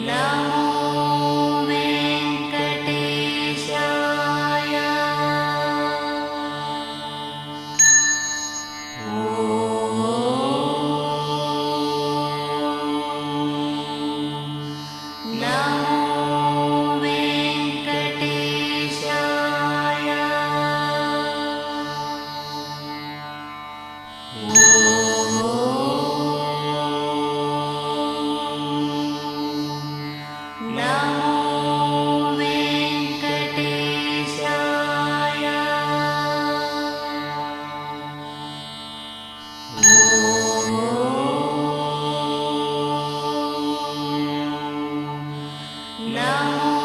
नमो वेङ्कटेशाय। नमो वेङ्कटेशाय। नमो वेङ्कटेशाय। नमो वेङ्कटेशाय। नमो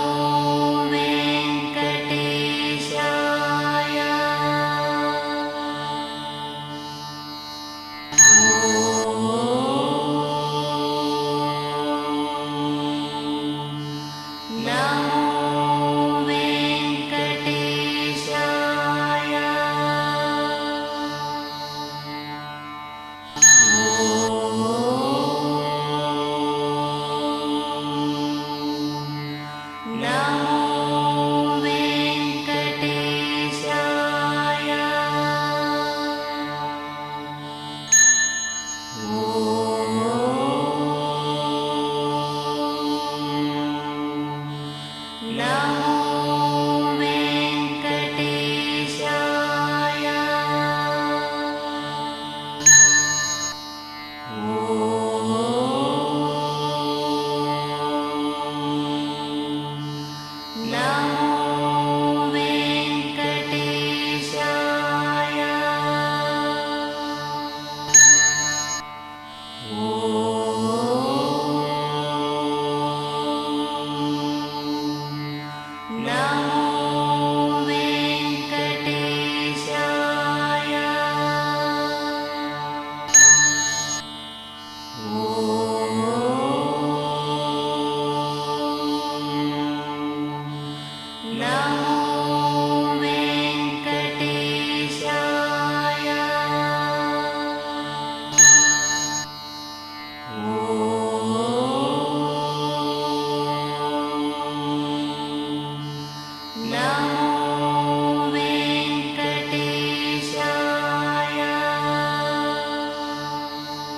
वेङ्कटेशाय। नमो वेङ्कटेशाय। नमो वेङ्कटेशाय। नमो वेङ्कटेशाय। नमो वेङ्कटेशाय। नमो वेङ्कटेशाय। नमो वेङ्कटेशाय।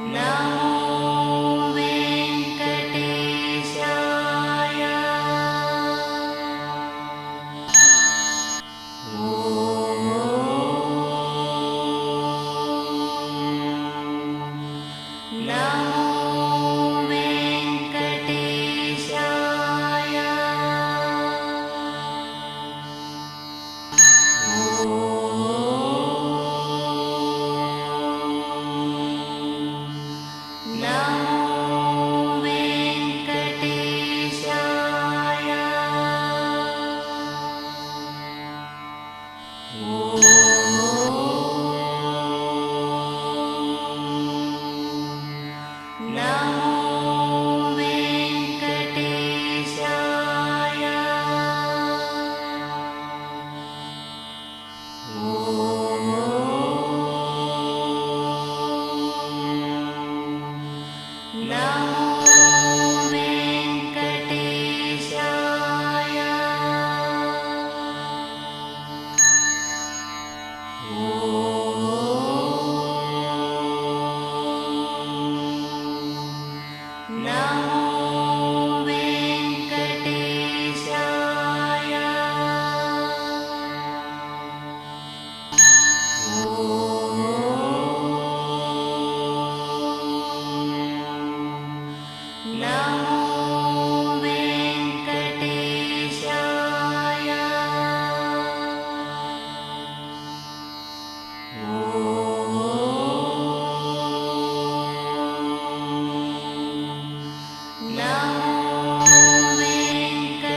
नमो वेङ्कटेशाय। नमो वेङ्कटेशाय। नमो वेङ्कटेशाय। नमो वेङ्कटेशाय। नमो वेङ्कटेशाय। नमो वेङ्कटेशाय। नमो वेङ्कटेशाय। नमो वेङ्कटेशाय।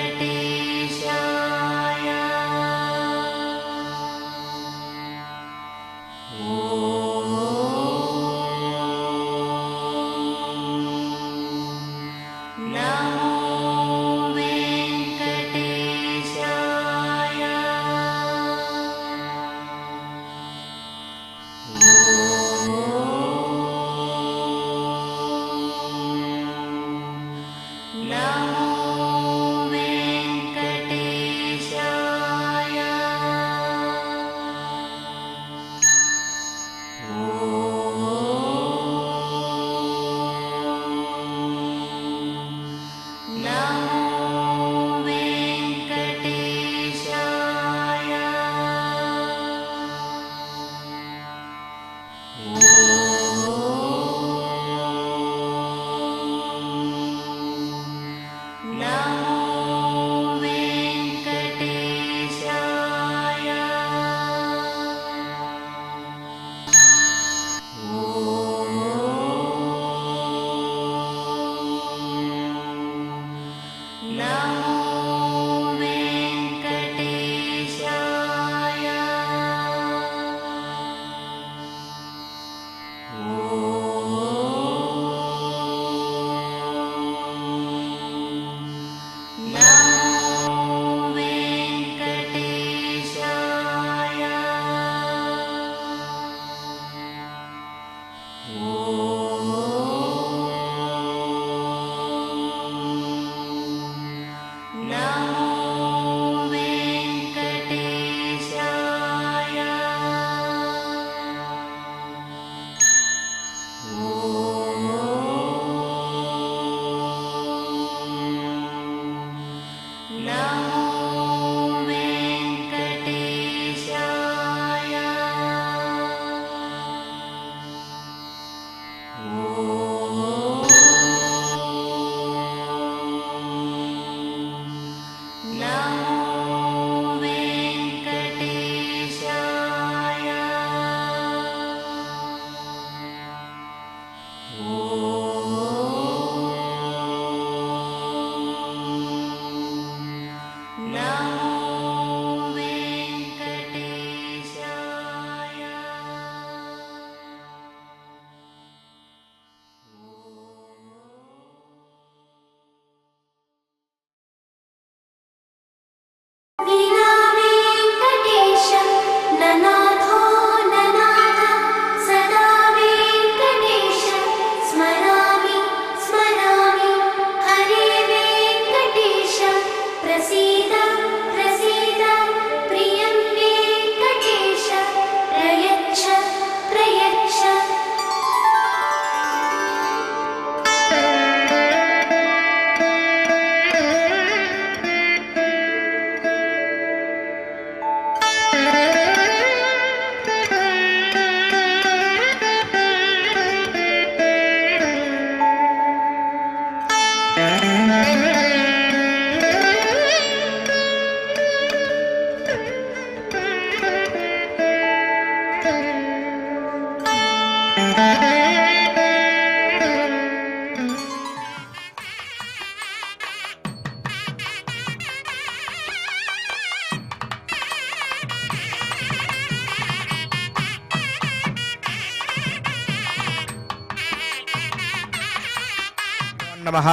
नमः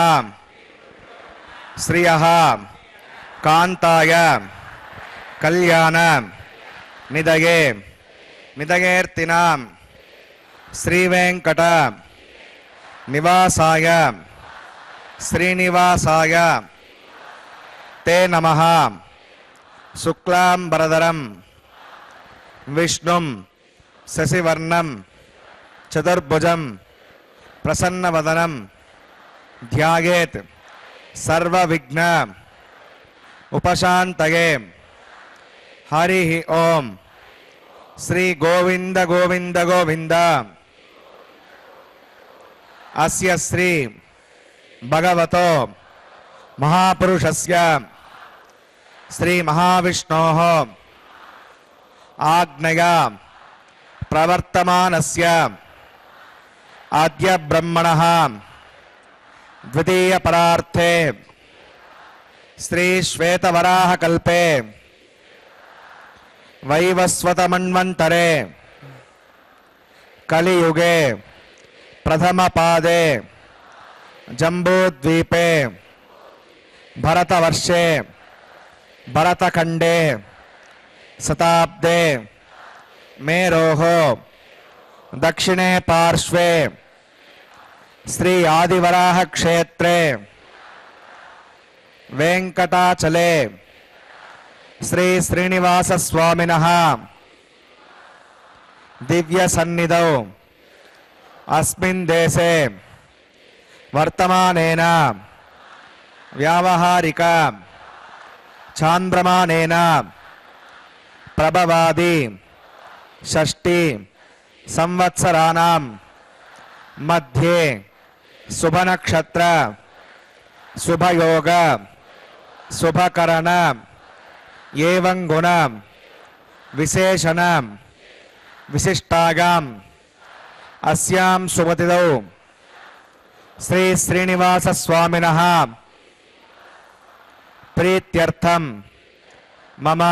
श्रियः कांताय कल्याण निधये निधयेर्तिनां श्रीवेंकट निवासाय श्रीनिवासाय ते नमः शुक्लांबरधरं विष्णुं शशिवर्णं चतुर्भुजं प्रसन्नवदनं ध्यायेत् सर्वविघ्न उपशान्तये। हरिः ओम। श्री गोविंद गोविंद गोविंद। अस्य श्री भगवतो महापुरुषस्य श्री महाविष्णोः आज्ञया प्रवर्तमानस्य आद्य ब्रह्मणः द्वितीय परार्थे श्री श्वेतवराह कल्पे वैवस्वत मन्वन्तरे कलियुगे प्रथम पादे जम्बूद्वीपे भरतवर्षे भरतखंडे शताब्दे मेरोः दक्षिणे पार्श्वे श्री आदिवराह क्षेत्रे वेंकटाचले श्री श्रीनिवास स्वामिनः दिव्य सन्निधौ अस्मिन् देशे वर्तमानेन व्यावहारिक चांद्रमानेन प्रभवादि षष्टि संवत्सराणां मध्ये शुभ नक्षत्र शुभ योग शुभ करण एवं गुण विशेषण विशिष्टायाम् अस्यां शुभतिथौ श्री श्रीनिवास स्वामिनः प्रीत्यर्थं मम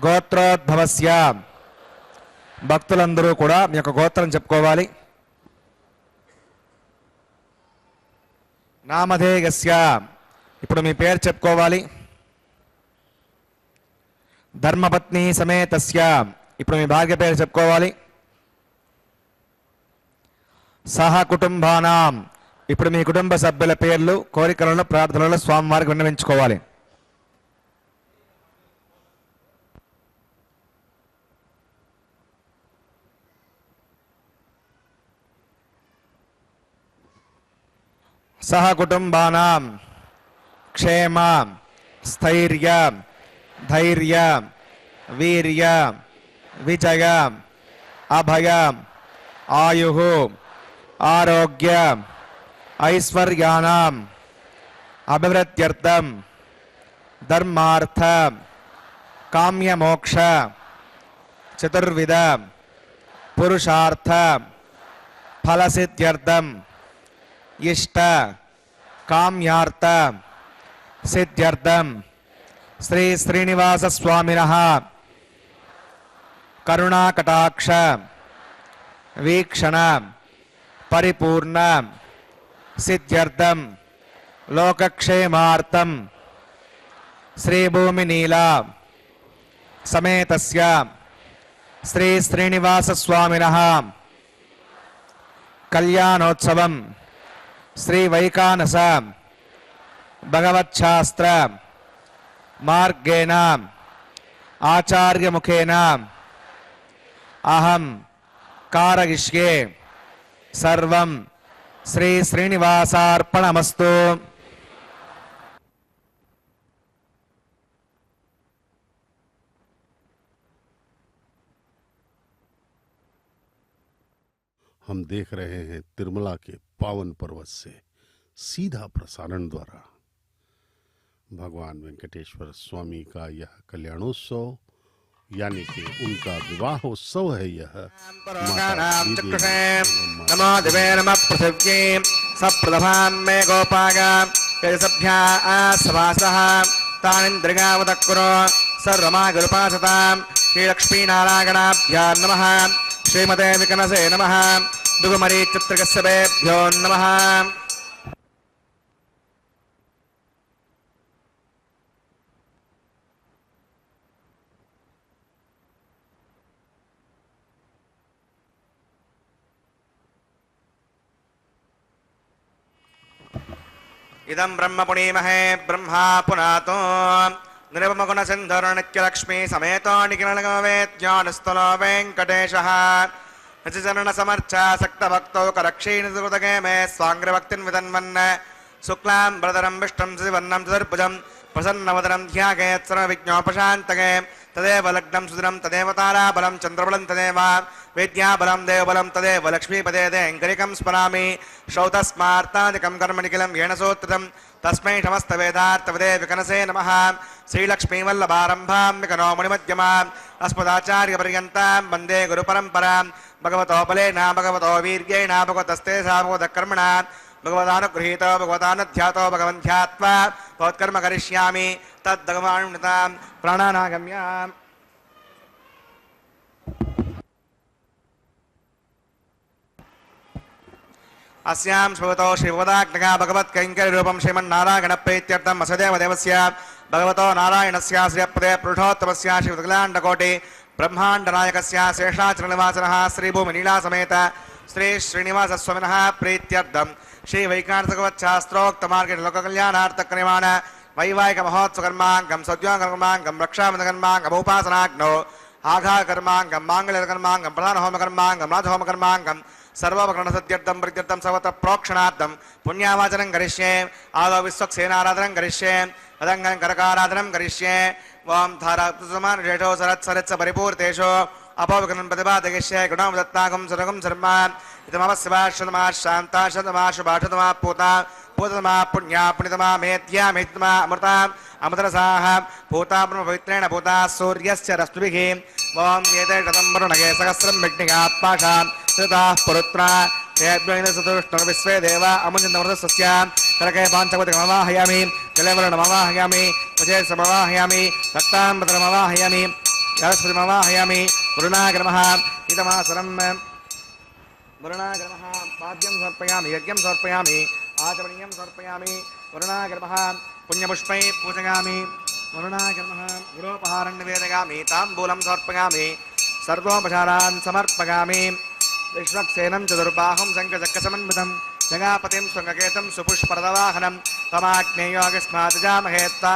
గోత్రోద్భవస్య భక్తులందరూ కూడా మీ యొక్క గోత్రం చెప్పుకోవాలి. నామధేయస్య ఇప్పుడు మీ పేరు చెప్పుకోవాలి. ధర్మపత్ని సమేతస్య ఇప్పుడు మీ భార్య పేరు చెప్పుకోవాలి. సహ కుటుంబానాం ఇప్పుడు మీ కుటుంబ సభ్యుల పేర్లు కోరికలను ప్రార్థనలు స్వామివారికి విన్నవించుకోవాలి. सह कुटुंबानां क्षेम स्थैर्य धैर्य वीर्य विजय अभय आयुः आरोग्य ऐश्वर्याणां अभिवृद्ध्यर्थं धर्मार्थ काम्यमोक्ष चतुर्विध पुरुषार्थ फलसिद्ध्यर्थं इष्ट काम्यार्थ सिद्ध्यर्थं श्री श्रीनिवास स्वामिनः करुणाकटाक्ष वीक्षण परिपूर्ण सिद्ध्यर्थं लोकक्षेमार्थं श्री भूमिनीला समेतस्य श्री श्रीनिवास स्वामिनः कल्याणोत्सवं श्री वैकानस भगवच्छास्त्र मार्गेण आचार्य मुखेन अहं कारयिष्ये सर्वं श्री श्रीनिवासार्पणमस्तु. हम देख रहे हैं तिरुमला के पावन पर्वत से सीधा प्रसारण द्वारा भगवान वेंकटेश्वर स्वामी का यह कल्याणोत्सव यानी कि उनका विवाहोत्सव है. यह नमो दिवे नमः पृथिव्यै सप्रथमां मे गोपागा सभ्या सभासः तानिन्द्रिगावदकुरो सर्वमागुरुपासतां श्रीलक्ष्मीनारायणाभ्यां नमः. श्रीमते विकनसे नमः. दुगुमरीचित्रकस्यभ्यो नमः. इदं ब्रह्म पुणीमहे ब्रह्मा पुनातो निरुपमगुण सिन्धुर्नित्यलक्ष्मी समेतो निखिलवेद्यानुस्तलो वेङ्कटेशः नचरण समर्चा सक्तभक्तौ करक्षीणुदगे मे स्वाङ्ग्रभक्तिं विदन्वन् शुक्लां वरदरं विष्णुं शिवर्णं चतुर्भुजं प्रसन्नवदनं ध्यायेत् सर्वविघ्नोपशान्तये तदेव लग्नं सुदिनं तदेव ताराबलं चन्द्रबलं तदेव विद्याबलं देवबलं तदेव लक्ष्मीपदे देङ्करिकं स्मरामि. श्रौतस्मार्तादिकं कर्म निखिलं येन सोत्ततं तस्मै समस्तवेदार्थवदे विकनसे नमः. श्रीलक्ष्मीवल्लभारम्भां विकनो मुनिमध्यमाम् अस्मदाचार्यपर्यन्तां वन्दे गुरुपरम्परां. भगवतो बलेन भगवतो वीर्येण भगवतस्ते सामोदकर्मणा भगवदानुगृहीतो भगवदानुध्यातो भगवन्ध्यात्वा भवत्कर्म करिष्यामि तद्भगवानुतां प्राणानागम्याम्. अस्यां श्रुवतो श्रीवदाग्नगा भगवत्कैङ्कर्यरूपं श्रीमन्नारायणप्रीत्यर्थं वसुदेव देवस्य भगवतो नारायणस्य श्रियपदे पुरुषोत्तमस्य श्रीवदकलाण्डकोटि ब्रह्माण्डनायकस्य शेषाचलनिवासनः श्रीभूमिनीला समेत श्री श्रीनिवासस्वामिनः प्रीत्यर्थं श्री वैकांतकवच्छास्त्रोक्तमार्गेण लोककल्याणार्थक्रियमाण वैवाहिक महोत्सवकर्माङ्गं सद्योगकर्माङ्गं रक्षाबन्धकर्माङ्गम् उपासनाग्नौ आघाकर्माङ्गं माङ्गल्यकर्माङ्गं प्रधानहोमकर्माङ्गं राजहोमकर्माङ्गं सर्वोपकरणसत्यर्थं प्रत्यर्थं सर्वत्र प्रोक्षणार्थं पुण्यावाचनं करिष्ये आदौ विश्वक्सेनाराधनं करिष्ये तदङ्गं करकाराधनं करिष्ये वां धारात्समानुषेषो सरत्सरत्स परिपूर्तेषु अपोविकरणं प्रतिपादयिष्ये गुणामदत्ताकं सुरगं शर्मा इदमवस्यवाशतमा शान्ता शतमा शुभाशतमा पूता पूततमा पुण्या पुण्यतमा मेद्या मेद्यमा अमृता अमृतरसाः पूता ब्रह्मपवित्रेण पूता सूर्यस्य रश्मिभिः ॐ एते शतं वरुणगे सहस्रं विघ्निकात्पाशां कृताः पुरुत्रा तेभ्यैनसतुष्टर्विश्वे देव अमुञ्चन्दमृतस्य करके पाञ्चपतिकमवाहयामि जलवर्णमवाहयामि वचेसमवाहयामि रक्ताम्बरमवाहयामि सरस्वतीमवाहयामि वरुणाग्रमः इदमासरम् वरुणाग्रमः पाद्यं समर्पयामि यज्ञं समर्पयामि आचमनीयं समर्पयामि वरुणाग्रमः पुण्यपुष्पैः पूजयामि वरुणाग्रमः गुरोपहारं निवेदयामि ताम्बूलं समर्पयामि सर्वोपचारान् समर्पयामि विश्वक्सेनं चतुर्बाहुं शङ्खचक्रसमन्वितं जगापतिं स्वङ्गकेतं सुपुष्परदवाहनं तमाग्नेयोगस्मात्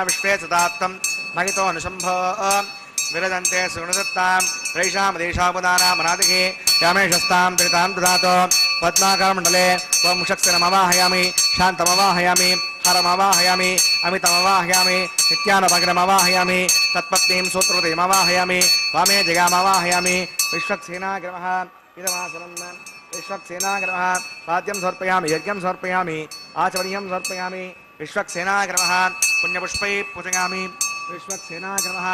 विश्वे सदात्तं महितो अनुशम्भो विरजन्ते सुगुणदत्तां रैषामदेशामुदानामनादिके यामेशस्तां त्रितां ददातो पद्माकरमण्डले त्वं शक्तिरमवाहयामि शान्तमवाहयामि हरमवाहयामि अमितमवाहयामि नित्यानमग्रमवाहयामि तत्पत्नीं सूत्रवतीमवाहयामि वामे जगामवाहयामि विश्वक्सेनाग्रमः इदमासनं विश्वक्सेनाग्रमः पाद्यं समर्पयामि यज्ञं समर्पयामि आचमनीयं समर्पयामि विश्वक्सेनाग्रमः पुण्यपुष्पैः पूजयामि विश्वक्सेनाग्रमः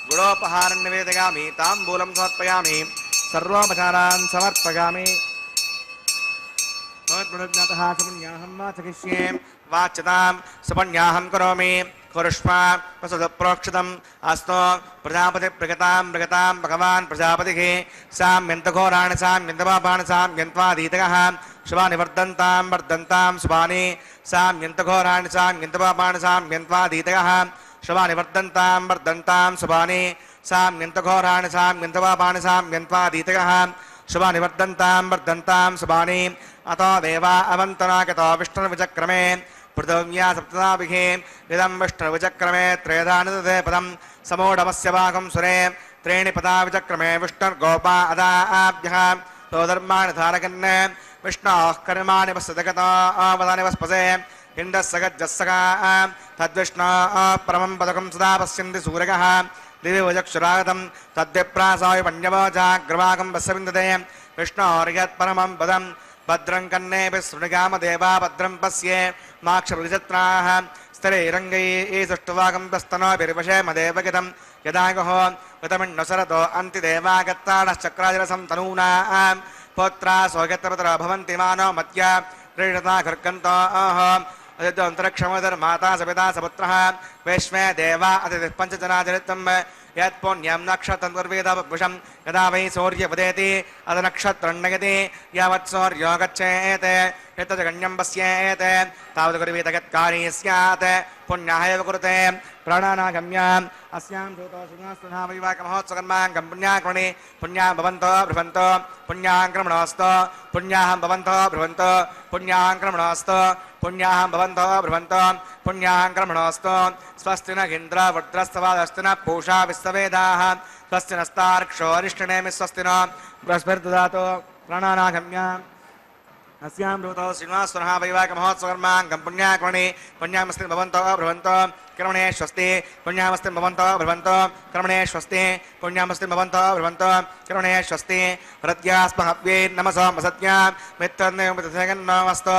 गुणोपहारं निवेदयामि ताम्बूलं समर्पयामि सर्वोपचारान् समर्पयामि भवद्गुणज्ञातः सुपुण्याहं वाचयिष्ये वाच्यतां सुपुण्याहं करोमि कुरुष्व प्रसुतप्रोक्षितम् अस्तु प्रजापतिप्रगतां मृगतां भगवान् प्रजापतिः साम्यन्तघोराणि साम्यन्तपापाणि साम्यन्त्वादीतकः शुभानि वर्धन्तां वर्धन्तां शुभानि साम्यन्तघोराणि साम्यन्तपापाणि साम्यन्त्वादीतकः शुभानि वर्धन्तां वर्धन्तां शुभानि साम्यन्तघोराणि साम्यन्तपापाणि साम्यन्त्वादीतकः शुभानि वर्धन्तां वर्धन्तां शुभानि अतो देवा अवन्तनागतो विष्णुर्विचक्रमे पृथिव्या सप्तदाभिः इदं विष्णुर्विचक्रमे त्रयदानुदते पदं समूढमस्य भागं सुरे त्रीणि पदा विचक्रमे विष्णुर्गोपा अदाभ्यः तोधर्माणि धारकन् विष्णोः कर्माणि वस्तुतगतो वदानि वस्पसे इन्द्रस्सगज्जस्सगा तद्विष्णोः परमं पदकं सदा पश्यन्ति सूरगः दिवि वचक्षुरागतं तद्विप्रासाय पञ्चवोजाग्रवाकं वस्यविन्दते विष्णोर्यत्परमं पदं भद्रं कन्नेभिः शृणुगामदेवा भद्रं पश्ये माक्षप्रतिशत्राः स्थिरैरङ्गैः सुष्ठुवाकं तस्तनोभिर्वशे मदेवगितं यदागुः गतमिण्णुसरतो अन्तिदेवागत्तानश्चक्राजरसं तनूनां पुत्रा स्वगत्रपतरो भवन्ति मानो मत्या क्रीडता घर्गन्तोः अन्तरिक्षमोदर्माता सपिता सपुत्रः वैश्वे देवा अतिथिः पञ्चजनाचरितं यत्पुण्यं नक्षत्रं दुर्वेदपुषं यदा वै सूर्यपदेति अथ नक्षत्रं नयति यावत् सूर्यो गच्छेत् यत्तजगण्यं पश्येत् तावत् कुर्वीत यत्कारी स्यात् पुण्याः एव कुरुते प्राणानागम्याम् अस्यां दूतोषिणास्तुना वैवाहिकमहोत्सवकर्माङ्गं पुण्याक्रमणे पुण्यां भवन्तो भ्रुवन्तो पुण्याङ्क्रमणोऽस्तु पुण्याहं भवन्तो भ्रुवन्तो पुण्याङ्क्रमणोऽस्तु पुण्याहं भवन्तो भ्रुवन्तो पुण्याङ्क्रमणोऽस्तु स्वस्ति न इन्द्र वृद्रस्तवादस्तु न पूषा विश्ववेदाः स्वस्ति नस्तार्क्षोरिष्टिनेमि स्वस्ति न बृहस्पतिर्ददातु प्राणानागम्याम् अस्यां दूतौ श्रीनिवासः वैवाहिकमहोत्सवकर्माङ्गं पुण्याक्रमणे पुण्यामस्ति भवन्तो भ्रुवन्तो कर्मणे स्वस्ति पुण्यामस्ति भवन्तो भ्रुवन्तो कर्मणे स्वस्ति पुण्यामस्ति भवन्तो भ्रुवन्तो कर्मणे स्वस्ति प्रत्यास्महव्ये नमसो मसत्या मित्रन्नमस्तु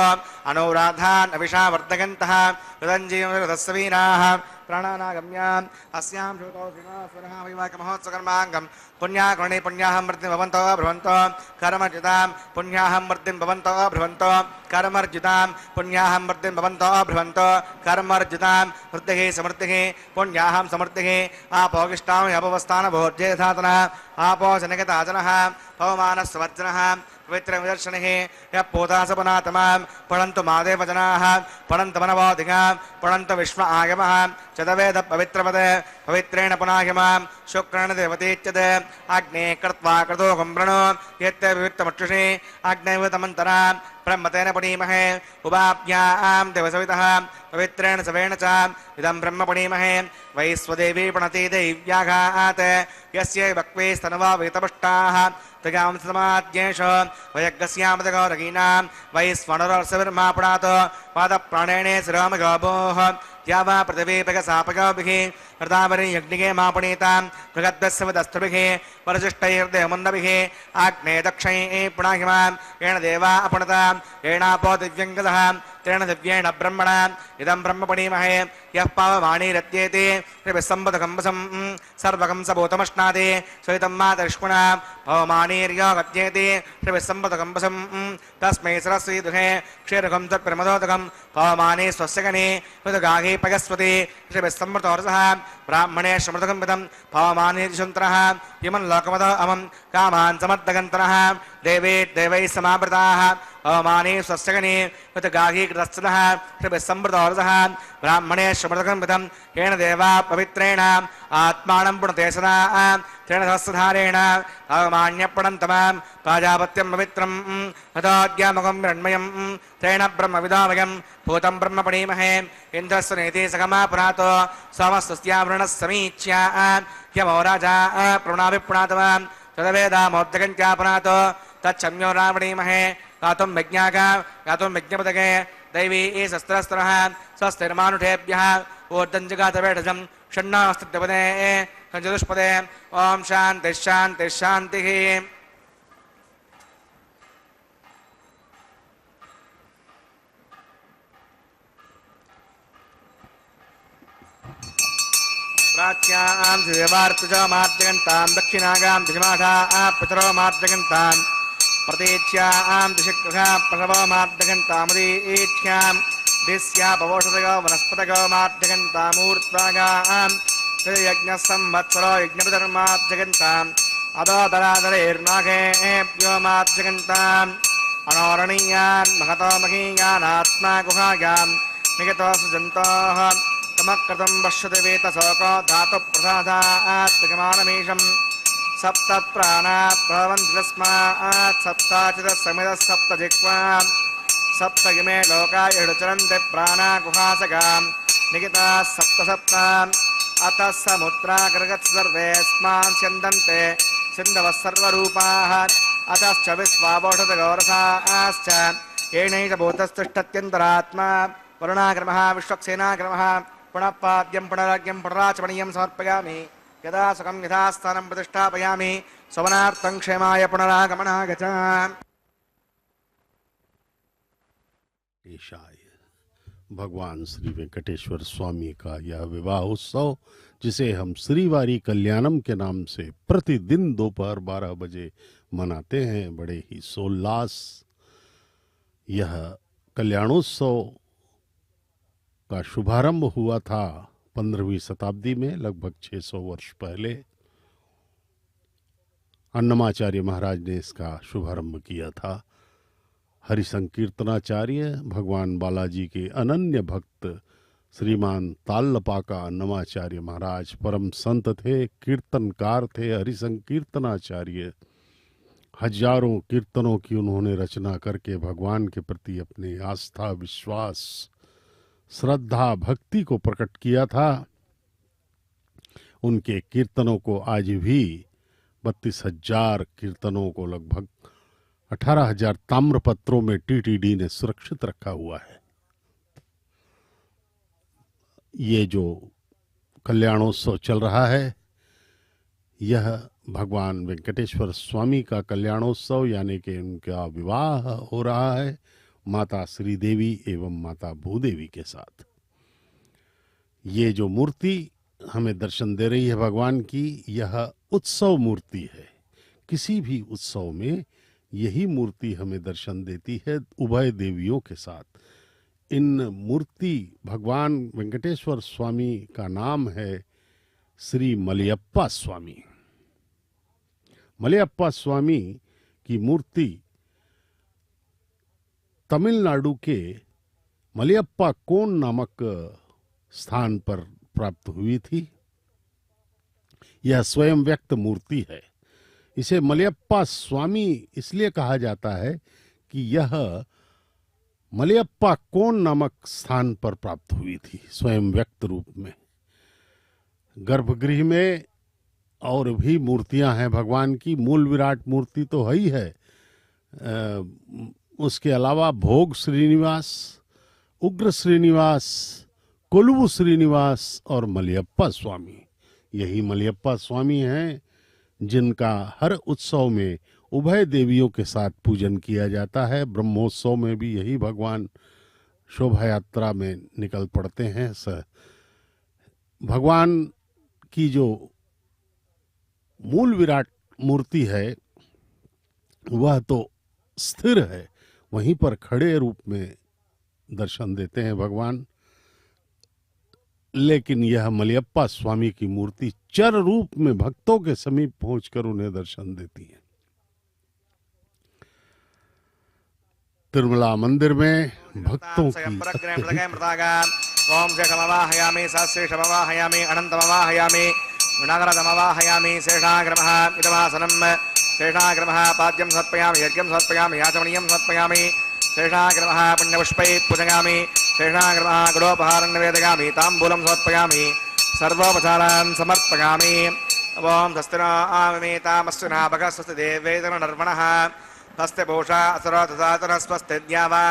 अनुराधान् अभिषा वर्धयन्तः हृदञ्जीवसवीराः प्राणानागम्याम् अस्यां श्रुतौ श्रीनिवासः वैवाहिकमहोत्सवकर्माङ्गं पुण्याक्रमणे पुण्याहं वृद्धिं भवन्तो भ्रुवन्तो कर्मर्जितां पुण्याहं वृद्धिं भवन्तो भ्रुवन्तो कर्मर्जितां पुण्याहं वृद्धिं भवन्तो भ्रुवन्तो कर्मर्जितां वृद्धिः समृद्धिः पुण्याहं समृद्धिः आपोगिष्टां अपवस्थानभोज्ये धातनः आपो जनगताजनः पवमानस्वर्जनः पवित्रविदर्शनिः यः पोतासपनातमां पठन्तु मादेवजनाः पठन्तु मनवोधिगां पठन्तु विश्व आगमः चतवेद पवित्रपद पवित्रेण पुनागमां शुक्रेण देवतीच्यते अग्ने कृत्वा कृतो गुम्रणो यत्ते विविक्तमक्षुषि अग्नैवतमन्तरा ब्रह्मतेन पुनीमहे उपाभ्यां देवसवितः पवित्रेण सवेण च इदं ब्रह्म पुनीमहे वैश्वदेवी प्रणति दैव्याघात् यस्य वक्वे स्तनवा वेतपुष्टाः तगां समाद्येष वयज्ञस्यामदगौरगीनां वैश्वनरसविर्मा पुणात् पादप्राणेने शिरोमगोभोः या वा पृथिवीपगसापगौभिः हृदावरी यज्ञिके मा पुनीतां बृहद्भस्सवदस्त्रुभिः वरजिष्टैर्देवमुन्नभिः आग्ने दक्षैः पुणाहिमां येन देवा अपणतां येनापो दिव्यङ्गदः तेन दिव्येण ब्रह्मणा इदं ब्रह्म पुनीमहे यः पावमाणीरत्येति त्रिविस्सम्बुधकम्बसं सर्वकं सबूतमश्नाति सहितं मातरिष्कुणा पवमाणीर्यो गत्येति त्रिविस्सम्बुधकम्बसं तस्मै सरस्वती दुहे क्षीरकं तत्प्रमदोदकं पवमाने स्वस्य गणे ऋतुगाहे पगस्वती त्रिविस्सम्मृतोरसः ब्राह्मणे समृतकं विदं पवमाने दिशन्तरः इमं लोकमदो अमं कामान् समर्दगन्तरः देवे देवैः समावृताः पवमाने स्वस्य गणे ऋतुगाहे कृतस्तनः त्रिविस्सम्मृतोरसः ब्राह्मणे समृतकं विदं येन देवा पवित्रेण आत्मानं पुणते सदा तेन सहस्रधारेण अवमान्यपणन्तमां प्राजापत्यं पवित्रं हतोद्यामुखं हिरण्मयं तेन ब्रह्मविदामयं भूतं ब्रह्म पुनीमहे इन्द्रस्य नेति सगमा पुनातो सोमस्तस्यावृणः समीच्या ह्यमो राजा प्रणाभिपुणातवान् तदवेदामोद्यगञ्चापुनातो तच्छम्यो रावणीमहे गातुं यज्ञागा गातुं यज्ञपदगे दैवी शस्त्रस्त्रः स्वस्तिर्मानुषेभ्यः ऊर्धञ्जगातवेढजं षण्णास्तिपदे चतुष्पदे ओम शांति शांति शांति। प्राच्यां देवार्तजो मार्जगन्तां दक्षिणागां दिशमाषा पितरो मार्जगन्तां प्रतीच्यां दिशकृषा प्रसवो मार्जगन्तामुदीच्यां दिस्या पवोषधयो वनस्पतयो मार्जगन्तामूर्त्वागां यज्ञ संवत्सरो यज्ञधर्मार्जगन्ताम् अदोदरादरेर्नागेभ्यो मार्जगन्ताम् अनोरणीयान् महतो महीयानात्मा गुहायां निगतो सुजन्तोः तमकृतं पश्यति वेतशोको धातुप्रसादात्मकमानमीशं सप्त प्राणा भवन्ति तस्मात् सप्ताचितः समितः सप्त जिह्वा सप्त इमे लोका इडुचरन्ति प्राणा गुहासगां निगिताः सप्त सप्ताम् अतः समुद्रागर्गत् सर्वेऽस्मान् स्यन्दन्ते सिन्धवः सर्वरूपाः अतश्च विश्वावोषधगौरसाश्च येनैष भूतस्तिष्ठत्यन्तरात्मा वरुणाक्रमः विश्वक्सेनाक्रमः पुनः पाद्यं पुनराज्ञं पुनराचमणीयं समर्पयामि यदा सुखं यथास्थानं प्रतिष्ठापयामि स्वमनार्थं क्षेमाय पुनरागमनाय च। भगवान श्री वेंकटेश्वर स्वामी का यह विवाह उत्सव जिसे हम श्रीवारी कल्याणम के नाम से प्रतिदिन दोपहर 12 बजे मनाते हैं, बड़े ही सोल्लास। यह कल्याणोत्सव का शुभारंभ हुआ था 15वीं शताब्दी में, लगभग 600 वर्ष पहले अन्नमाचार्य महाराज ने इसका शुभारंभ किया था। हरि संकीर्तनाचार्य भगवान बालाजी के अनन्य भक्त श्रीमान तालपाका अन्नमाचार्य महाराज परम संत थे, कीर्तनकार थे, हरि संकीर्तनाचार्य। हजारों कीर्तनों की उन्होंने रचना करके भगवान के प्रति अपने आस्था, विश्वास, श्रद्धा, भक्ति को प्रकट किया था। उनके कीर्तनों को आज भी 32,000 कीर्तनों को लगभग 18,000 ताम्रपत्रों में टीटीडी ने सुरक्षित रखा हुआ है। ये जो कल्याणोत्सव चल रहा है, यह भगवान वेंकटेश्वर स्वामी का कल्याणोत्सव यानी कि उनका विवाह हो रहा है माता श्रीदेवी एवं माता भूदेवी के साथ। ये जो मूर्ति हमें दर्शन दे रही है भगवान की, यह उत्सव मूर्ति है। किसी भी उत्सव में यही मूर्ति हमें दर्शन देती है उभय देवियों के साथ। इन मूर्ति भगवान वेंकटेश्वर स्वामी का नाम है श्री मलयप्पा स्वामी। मलयप्पा स्वामी की मूर्ति तमिलनाडु के मलयप्पा कोन नामक स्थान पर प्राप्त हुई थी। यह स्वयं व्यक्त मूर्ति है। इसे मलयप्पा स्वामी इसलिए कहा जाता है कि यह मलयप्पा कोन नामक स्थान पर प्राप्त हुई थी स्वयं व्यक्त रूप में। गर्भगृह में और भी मूर्तियां हैं भगवान की। मूल विराट मूर्ति तो है ही है, उसके अलावा भोग श्रीनिवास, उग्र श्रीनिवास, कोलुवु श्रीनिवास और मलयप्पा स्वामी। यही मलयप्पा स्वामी हैं जिनका हर उत्सव में उभय देवियों के साथ पूजन किया जाता है। ब्रह्मोत्सव में भी यही भगवान शोभा यात्रा में निकल पड़ते हैं। भगवान की जो मूल विराट मूर्ति है वह तो स्थिर है, वहीं पर खड़े रूप में दर्शन देते हैं भगवान। लेकिन यह मलयप्पा स्वामी की मूर्ति चर रूप में भक्तों के समीप पहुंचकर उन्हें दर्शन देती है। तिरुमला मंदिर में भक्तों की ओम शेषमवाहयामि सहस्रेशमवाहयामि अनंतमवाहयामि विनागरदमवाहयामि शेषाग्रमः इदमासनम् शेषाग्रमः पाद्यं समर्पयामि यज्ञं समर्पयामि याचमनीयं समर्पयामि शेषाग्रमः पुण्यपुष्पैः पूजयामि शेषाग्रमः गुडोपहारं निवेदयामि ताम्बूलं समर्पयामि सर्वोपचारान् समर्पयामि। ओम स्वस्तिनो आममेतामस्विना भगस्वस्ति देववेदन नर्मणः हस्ते पूषा असुरो ददातन स्वस्ति द्यावा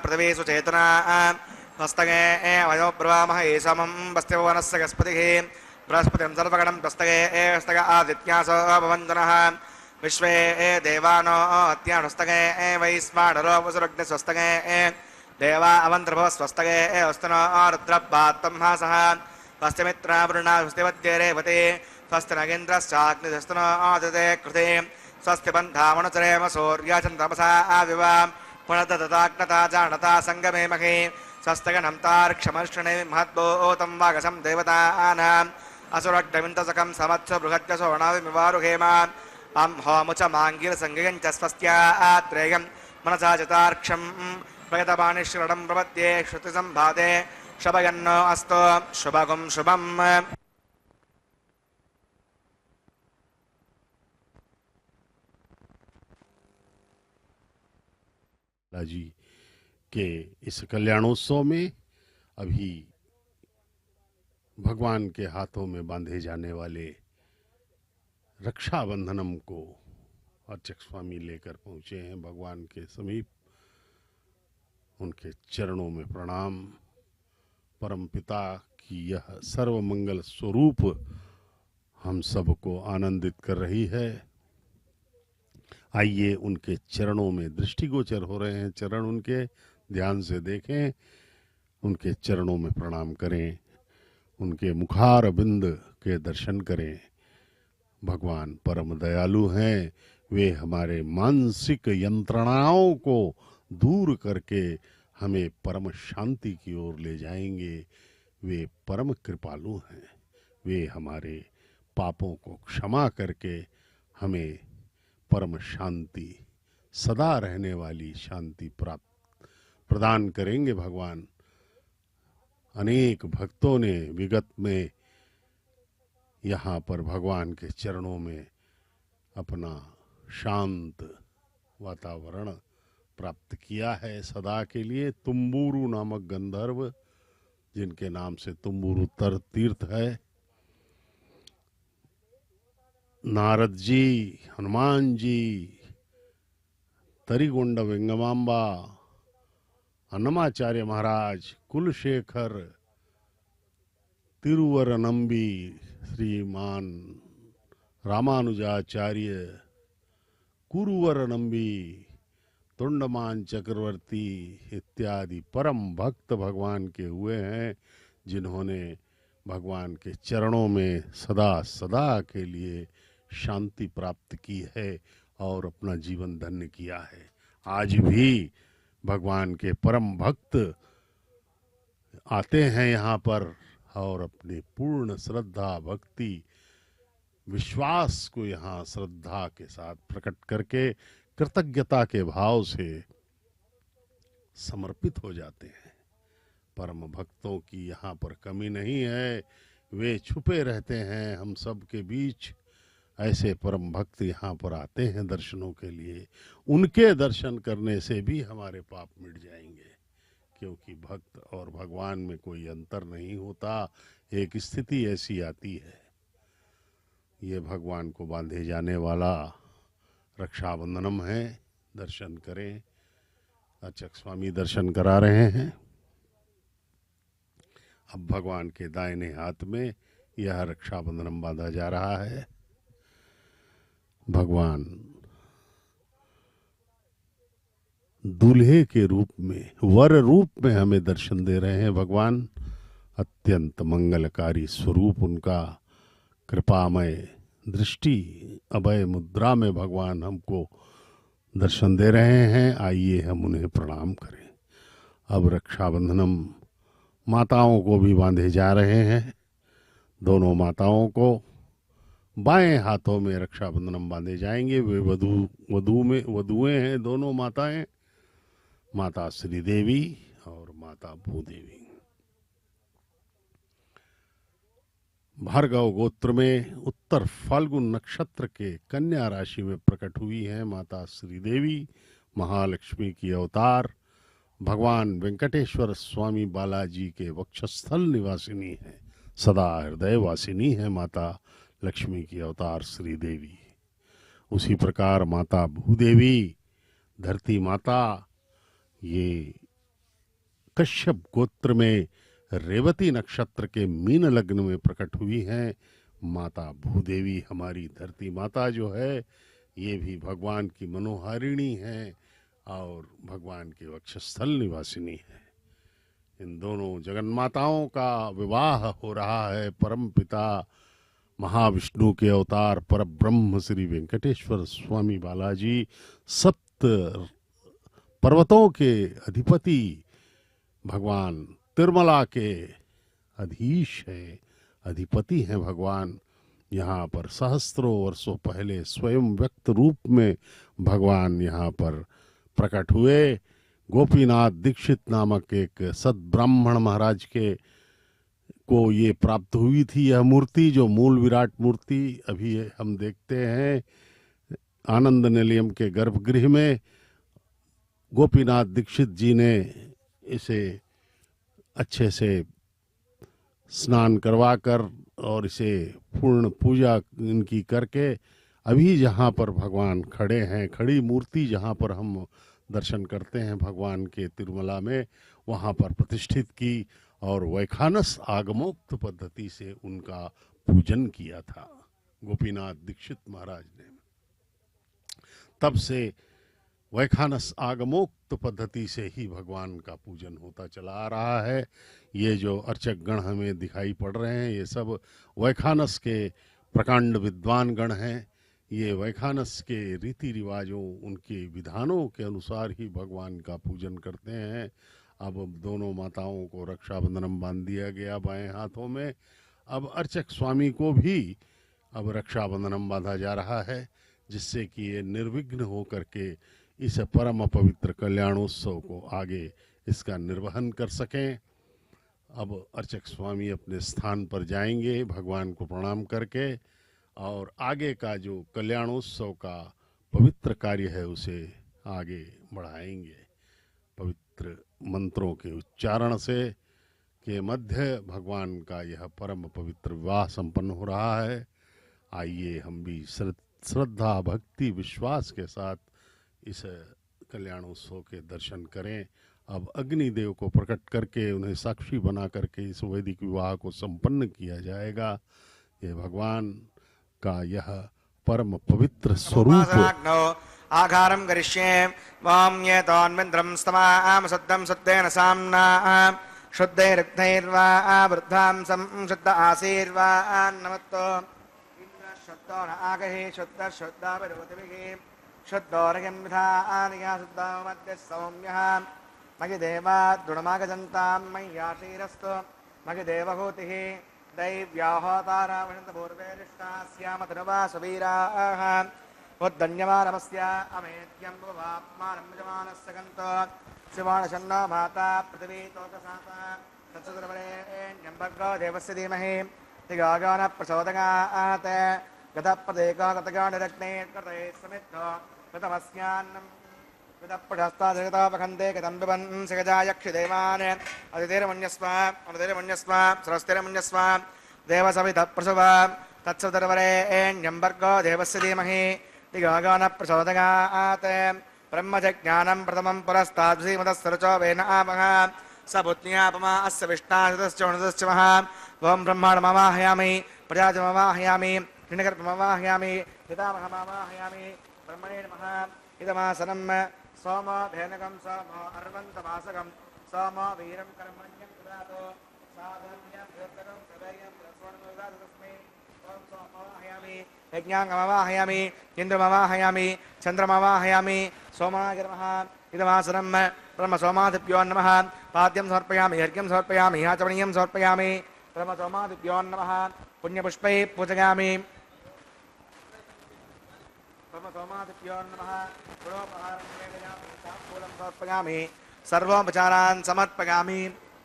पृथिवी सुचेतना हस्तगे वयो ब्रवामहे समं वस्ते वनस्य गस्पतिः बृहस्पतिं सर्वगणं तस्तगे हस्तग आदित्यासो भवन्तनः विश्वे देवानो अत्यानुस्तगे वैश्वानरो वसुरग्निस्वस्तगे देवा अवन्त्रभो स्वस्तगे अस्तनो रुद्रपात्तं हासः स्वस्तिमित्रा वरुणा स्वस्तिवद्ये रेवते स्वस्ति नगेन्द्रश्चाग्निस्तनो आदते कृते स्वस्ति बन्धामनुचरेम सूर्याचन्द्रमसा आविवा पुनर्दताग्नता जानता सङ्गमे महे स्वस्तगनं तार्क्षमर्षणे महद्भूतं वागसं देवतानाम् असुरग्नविन्दसकं समत्स बृहद्यसोणाविमिवारुहेम अं होमुच माङ्गिलसङ्गयं च स्वस्त्यात्रेयं मनसा चतार्क्षं प्रयतपाणिश्रणं प्रपद्ये श्रुतिसम्भाते शभयन्नो अस्तु शुभगुं शुभम्। जी के इस कल्याणोत्सव में अभी भगवान के हाथों में बांधे जाने वाले रक्षाबंधनम को अर्चक स्वामी लेकर पहुंचे हैं भगवान के समीप। उनके चरणों में प्रणाम। परमपिता की यह सर्वमंगल स्वरूप हम सबको आनंदित कर रही है। आइए उनके चरणों में दृष्टिगोचर हो रहे हैं चरण उनके, ध्यान से देखें, उनके चरणों में प्रणाम करें, उनके मुखार बिंद के दर्शन करें। भगवान परम दयालु हैं। वे हमारे मानसिक यंत्रणाओं को दूर करके हमें परम शांति की ओर ले जाएंगे। वे परम कृपालु हैं। वे हमारे पापों को क्षमा करके हमें परम शांति, सदा रहने वाली शांति प्राप्त प्रदान करेंगे। भगवान अनेक भक्तों ने विगत में यहाँ पर भगवान के चरणों में अपना शांत वातावरण प्राप्त किया है सदा के लिए। तुम्बुरु नामक गंधर्व, जिनके नाम से तुम्बुरु तीर्थ है, नारद जी, हनुमान जी, तरिगोंड वेंगमांबा, अन्नमाचार्य महाराज, कुलशेखर, तिरुवरनंबी, श्रीमान रामानुजाचार्य, कुरुवरनंबी, तोंडमान चक्रवर्ती इत्यादि परम भक्त भगवान के हुए हैं, जिन्होंने भगवान के चरणों में सदा सदा के लिए शांति प्राप्त की है और अपना जीवन धन्य किया है। आज भी भगवान के परम भक्त आते हैं यहाँ पर और अपनी पूर्ण श्रद्धा, भक्ति, विश्वास को यहाँ श्रद्धा के साथ प्रकट करके कृतज्ञता के भाव से समर्पित हो जाते हैं। परम भक्तों की यहाँ पर कमी नहीं है, वे छुपे रहते हैं हम सब के बीच। ऐसे परम भक्त यहाँ पर आते हैं दर्शनों के लिए। उनके दर्शन करने से भी हमारे पाप मिट जाएंगे, क्योंकि भक्त और भगवान में कोई अंतर नहीं होता। एक स्थिति ऐसी आती है, ये भगवान को बांधे जाने वाला रक्षाबंधनम है। दर्शन करें। अर्चक स्वामी दर्शन करा रहे हैं। अब भगवान के दाहिने हाथ में यह रक्षाबंधनम बांधा जा रहा है। भगवान दूल्हे के रूप में, वर रूप में हमें दर्शन दे रहे हैं। भगवान अत्यंत मंगलकारी स्वरूप उनका, कृपामय दृष्टि, अभय मुद्रा में भगवान हमको दर्शन दे रहे हैं। आइए हम उन्हें प्रणाम करें। अब रक्षाबंधनम माताओं को भी बांधे जा रहे हैं। दोनों माताओं को बाएं हाथों में रक्षाबंधनम बांधे जाएंगे। वे वधुएं हैं दोनों माताएं, माता श्री देवी और माता भूदेवी। भार्गव गोत्र में उत्तर फाल्गुन नक्षत्र के कन्या राशि में प्रकट हुई है माता श्री देवी, महालक्ष्मी की अवतार। भगवान वेंकटेश्वर स्वामी बालाजी के वक्षस्थल निवासिनी है, सदा हृदय वासिनी है माता लक्ष्मी की अवतार श्री देवी। उसी प्रकार माता भूदेवी, धरती माता, ये कश्यप गोत्र में रेवती नक्षत्र के मीन लग्न में प्रकट हुई हैं। माता भूदेवी हमारी धरती माता जो है, ये भी भगवान की मनोहारिणी है और भगवान के वक्षस्थल निवासिनी है। इन दोनों जगन्माताओं का विवाह हो रहा है परम पिता महाविष्णु के अवतार पर ब्रह्म श्री वेंकटेश्वर स्वामी बालाजी, सप्त पर्वतों के अधिपति भगवान तिरुमला के अधीश है, अधिपति हैं भगवान। यहाँ पर सहस्त्रों वर्षों पहले स्वयं व्यक्त रूप में भगवान यहाँ पर प्रकट हुए। गोपीनाथ दीक्षित नामक एक सद्ब्राह्मण महाराज के को ये प्राप्त हुई थी यह मूर्ति, जो मूल विराट मूर्ति अभी हम देखते हैं आनंद निलयम के गर्भगृह में। गोपीनाथ दीक्षित जी ने इसे अच्छे से स्नान करवाकर और इसे पूर्ण पूजा इनकी करके अभी जहाँ पर भगवान खड़े हैं, खड़ी मूर्ति जहाँ पर हम दर्शन करते हैं भगवान के तिरुमला में, वहाँ पर प्रतिष्ठित की और वैखानस आगमोक्त पद्धति से उनका पूजन किया था गोपीनाथ दीक्षित महाराज ने। तब से वैखानस आगमोक्त पद्धति से ही भगवान का पूजन होता चला आ रहा है। ये जो अर्चक गण हमें दिखाई पड़ रहे हैं, ये सब वैखानस के प्रकांड विद्वान गण हैं। ये वैखानस के रीति रिवाजों, उनके विधानों के अनुसार ही भगवान का पूजन करते हैं। अब दोनों माताओं को रक्षाबंधनम बांध दिया गया बाएं हाथों में। अब अर्चक स्वामी को भी अब रक्षाबंधनम बांधा जा रहा है, जिससे कि ये निर्विघ्न होकर के इस परम पवित्र कल्याणोत्सव को आगे इसका निर्वहन कर सकें। अब अर्चक स्वामी अपने स्थान पर जाएंगे भगवान को प्रणाम करके, और आगे का जो कल्याणोत्सव का पवित्र कार्य है उसे आगे बढ़ाएंगे। पवित्र मंत्रों के उच्चारण से के मध्य भगवान का यह परम पवित्र विवाह संपन्न हो रहा है। आइए हम भी श्रद्धा, भक्ति, विश्वास के साथ इस कल्याणोत्सव के दर्शन करें। अब अग्निदेव को प्रकट करके उन्हें साक्षी बना करके इस वैदिक विवाह को संपन्न किया जाएगा। ये भगवान का यह परम पवित्र स्वरूप। आघारं करिष्ये वां ये तन्मिन्द्रं स्तमाम शुद्धं शुद्धेन साम्ना शुद्धैरुक्तैर्वा वृद्धां संशुद्ध आशीर्वान् नमत्तो इन्द्र शुद्धो न आगहि शुद्ध शुद्धा विरोधिभिः शुद्धोरगं विधानया शुद्धो मध्य सौम्यः मयि देवा दृढमागजन्तां मय्याशीरस्तु मयि देवभूतिः दैव्याहोतारा वृन्दपूर्वेरिष्टा स्याम धनुवा सुवीराः उद्दन्यमानमस्य अमेत्यं भवात्मानं यजमानस्य गन्तो शिवाणशन्नो माता पृथिवी तोकसाता तत्सदर्वरेण्यं भर्गो देवस्य धीमहि दिगागानः प्रचोदयात् गतप्रदेको गतगानिरग्ने कृते समिद्धो गतमस्यान्नं गतप्रशस्ताधिगतापखन्ते गतं पिबन् सिगजायक्षिदेवान् अदितिरमन्यस्व सरस्तिरमन्यस्व देवसवितः प्रसुव तत्सदर्वरेण्यं भर्गो देवस्य धीमहि दिगागानः प्रचोदयात् ब्रह्मजज्ञानं प्रथमं पुरस्ताद्विमतस्सरचो वेन आपः स पुत्न्यापमा अस्य विष्णाश्च महा ओं ब्रह्माण्डमवाहयामि प्रजाजमवाहयामि हिणगर्भमवाहयामि पितामहमवाहयामि ब्रह्मणे नमः इदमासनं सोम धेनकं सोम अर्वन्तमासकं सोम वीरं कर्मण्यं ददातु साधन्यं भूतकं सदैयं रसवणं ददातु तस्मै ओं सोमवाहयामि यज्ञाङ्गमवाहयामि इन्द्रमवाहयामि चन्द्रमवाहयामि सोमाय नमः इदमासनं ब्रह्मसोमादिभ्यो नमः पाद्यं समर्पयामि अर्घ्यं समर्पयामि आचमनीयं समर्पयामि ब्रह्मसोमादिभ्यो नमः पुण्यपुष्पैः पूजयामि ब्रह्मसोमादिभ्यो नमः गुणोपहारं निवेदयामि ताम्बूलं समर्पयामि सर्वोपचारान् समर्पयामि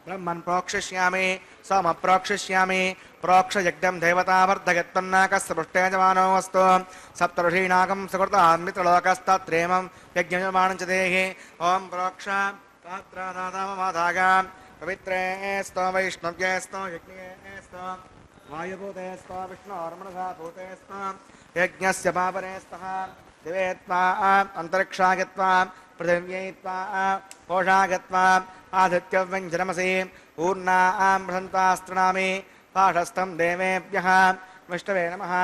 ब्रह्मन् प्रोक्षिष्यामि सोम प्रोक्षिष्यामि प्रोक्षयज्ञं देवतावर्धयत्पन्नाकस्य पृष्ठे जमानो अस्तु सप्तऋषीणाकं सुकृतान् मित्रलोकस्तत्रेमं यज्ञयमानं च देहि ॐ प्रोक्ष पात्रदाताममाधागां पवित्रे स्तो वैष्णव्ये स्तो यज्ञे स्तो वायुभूते स्तो विष्णोर्मनसा भूते स्तो यज्ञस्य पावने स्तः दिवे त्वा अन्तरिक्षागत्वा पृथिव्यै त्वा कोशागत्वा आदित्यव्यञ्जनमसि ऊर्णां बृहन्तास्तृणामि पाठस्थं देवेभ्यः विष्णवे नमः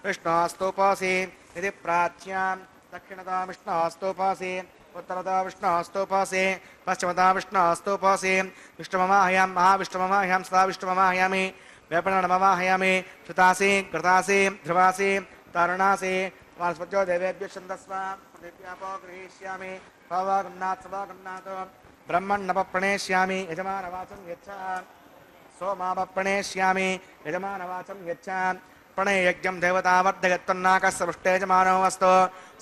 विष्णोस्तुपोऽसि इति प्राच्यां दक्षिणतो विष्णोस्तुपोऽसि उत्तरतो विष्णोस्तुपोऽसि पश्चिमतो विष्णोस्तुपोऽसि विष्णुमवाहयां महाविष्णुमवाहयां सदा विष्णुमवाहयामि वेपणमवाहयामि श्रुतासि कृतासि ध्रुवासि तारुणासि वानस्पत्यो देवेभ्यः छन्दस्व पृथिव्यापो गृहीष्यामि भावागमनात् सभागमनात् ब्रह्मण्णपप्रणेष्यामि यजमानवाचं यच्छ सोमापप्रणेष्यामि यजमानवाचं यच्छ प्रणययज्ञं देवतावर्धयत्पन्नाकस्य पृष्ठे यजमानो अस्तु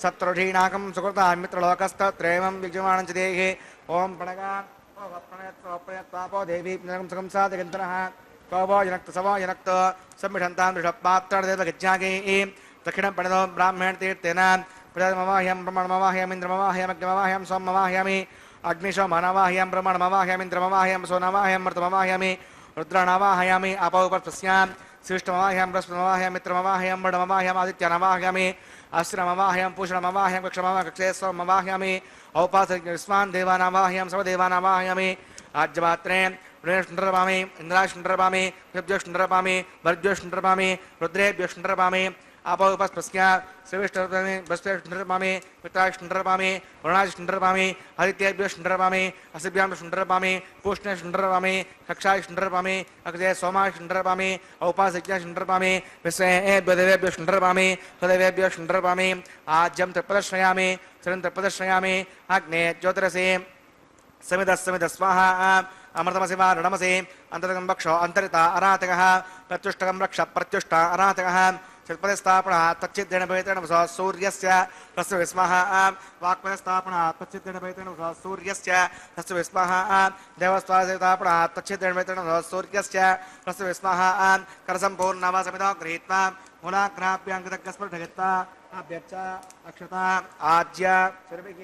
सप्तऋषीणाकं सुकृता मित्रलोकस्तत्रैवं यजमानं च देहि ॐ प्रणगा प्रणयत्वापो देवी सुखं सा जगन्तरः कवो जनक्तु सवो जनक्तु सम्मिषन्तां दृढपात्रदेवगज्ञागैः दक्षिणं प्रणतो ब्राह्मण तीर्थेन प्रजामवाह्यं ब्रह्मणमवाह्यम् इन्द्रमवाह्यम् अग्निमवाह्यं सोममवाह्यामि अग्निशोमनवाह्यं ब्रह्मणमवाह्यम् इन्द्रमवाह्यं सोनमवाह्यं मृतमवाह्यामि रुद्रणवाह्यामि अपौपस्पस्यां शिष्टमवाह्यं बृहस्पतिमवाह्यं मित्रमवाह्यं मृडमवाह्यम् आदित्यनवाह्यामि अश्रमवाह्यं पूषणमवाह्यं कक्षे सोमवाह्यामि औपासस्मान् देवानावाह्यं सर्वदेवानावाह्यामि राज्यमात्रे ऋणेष्णरपामि इन्द्राष्णरपामि ऋभ्योष्णरपामि भर्ग्योष्णरपामि रुद्रेभ्योष्णरपामि अपौपस्पस्या श्रीविष्णुरपामि बृहस्पतिष्णरपामि पित्राष्णरपामि वरुणाष्णरपामि आदित्येभ्योष्णरपामि अस्भ्यां पूष्णेष्णरपामि कक्षाष्णरपामि अक्षे सोमाष्णरपामि औपासिक्याष्णरपामि विश्वेभ्यो देवेभ्योष्णरपामि स्वदेवेभ्योष्णरपामि आज्यं तत्प्रदर्शयामि शरणं तत्प्रदर्शयामि अग्ने ज्योतिरसि समितः स्वाहा अमृतमसि वा ऋणमसि अन्तरकं वक्षो अन्तरिता अरातकः प्रत्युष्टकं रक्ष प्रत्युष्ट अरातकः चित्पदस्थापनः तच्चिद्देन भवेतेन सूर्यस्य तस्य विस्मः वाक्पदस्थापनः तच्चिद्देन भवेतेन सूर्यस्य तस्य विस्मः देवस्वास्थापनः तच्चिद्देन भवेतेन सूर्यस्य तस्य विस्मः करसम्पूर्णवा समितो गृहीत्वा मूलाग्राभ्याङ्कृतज्ञस्पर्धयत्वा अभ्यर्च अक्षता आज्य सर्वैः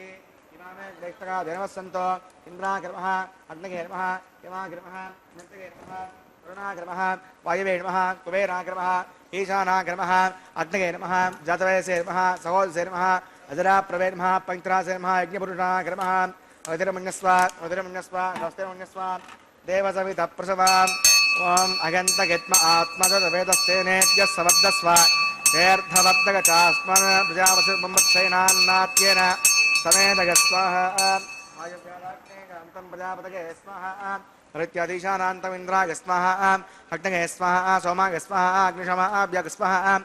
देवसंतो इंद्राग्रमः अग्निगेर्मः यमाग्रमः नृतगेर्मः वरुणाग्रमः वायुवेर्मः कुबेराग्रमः ईशानाग्रमः अग्निगेर्मः जातवेसेर्मः सहोदसेर्मः अजराप्रवेर्मः पवित्रासेर्मः यज्ञपुरुषाग्रमः अवधिरमन्यस्व हस्तिरमन्यस्व देवसवितः प्रसवाम् ॐ अगन्तगत्म आत्मदवेदस्तेनेभ्यः सवर्धस्व तीर्थवर्धगचास्मन् प्रजावसुर्बम्बत्सैनान्नात्येन समेतगस्वाहा आयुर्व्यादाग्नेकान्तं प्रजापतये स्वाहा ऋत्याधीशानान्तम् इन्द्राय स्वाहा अग्नये स्वाहा सोमाय स्वाहा अग्निशमाभ्यः स्वाहा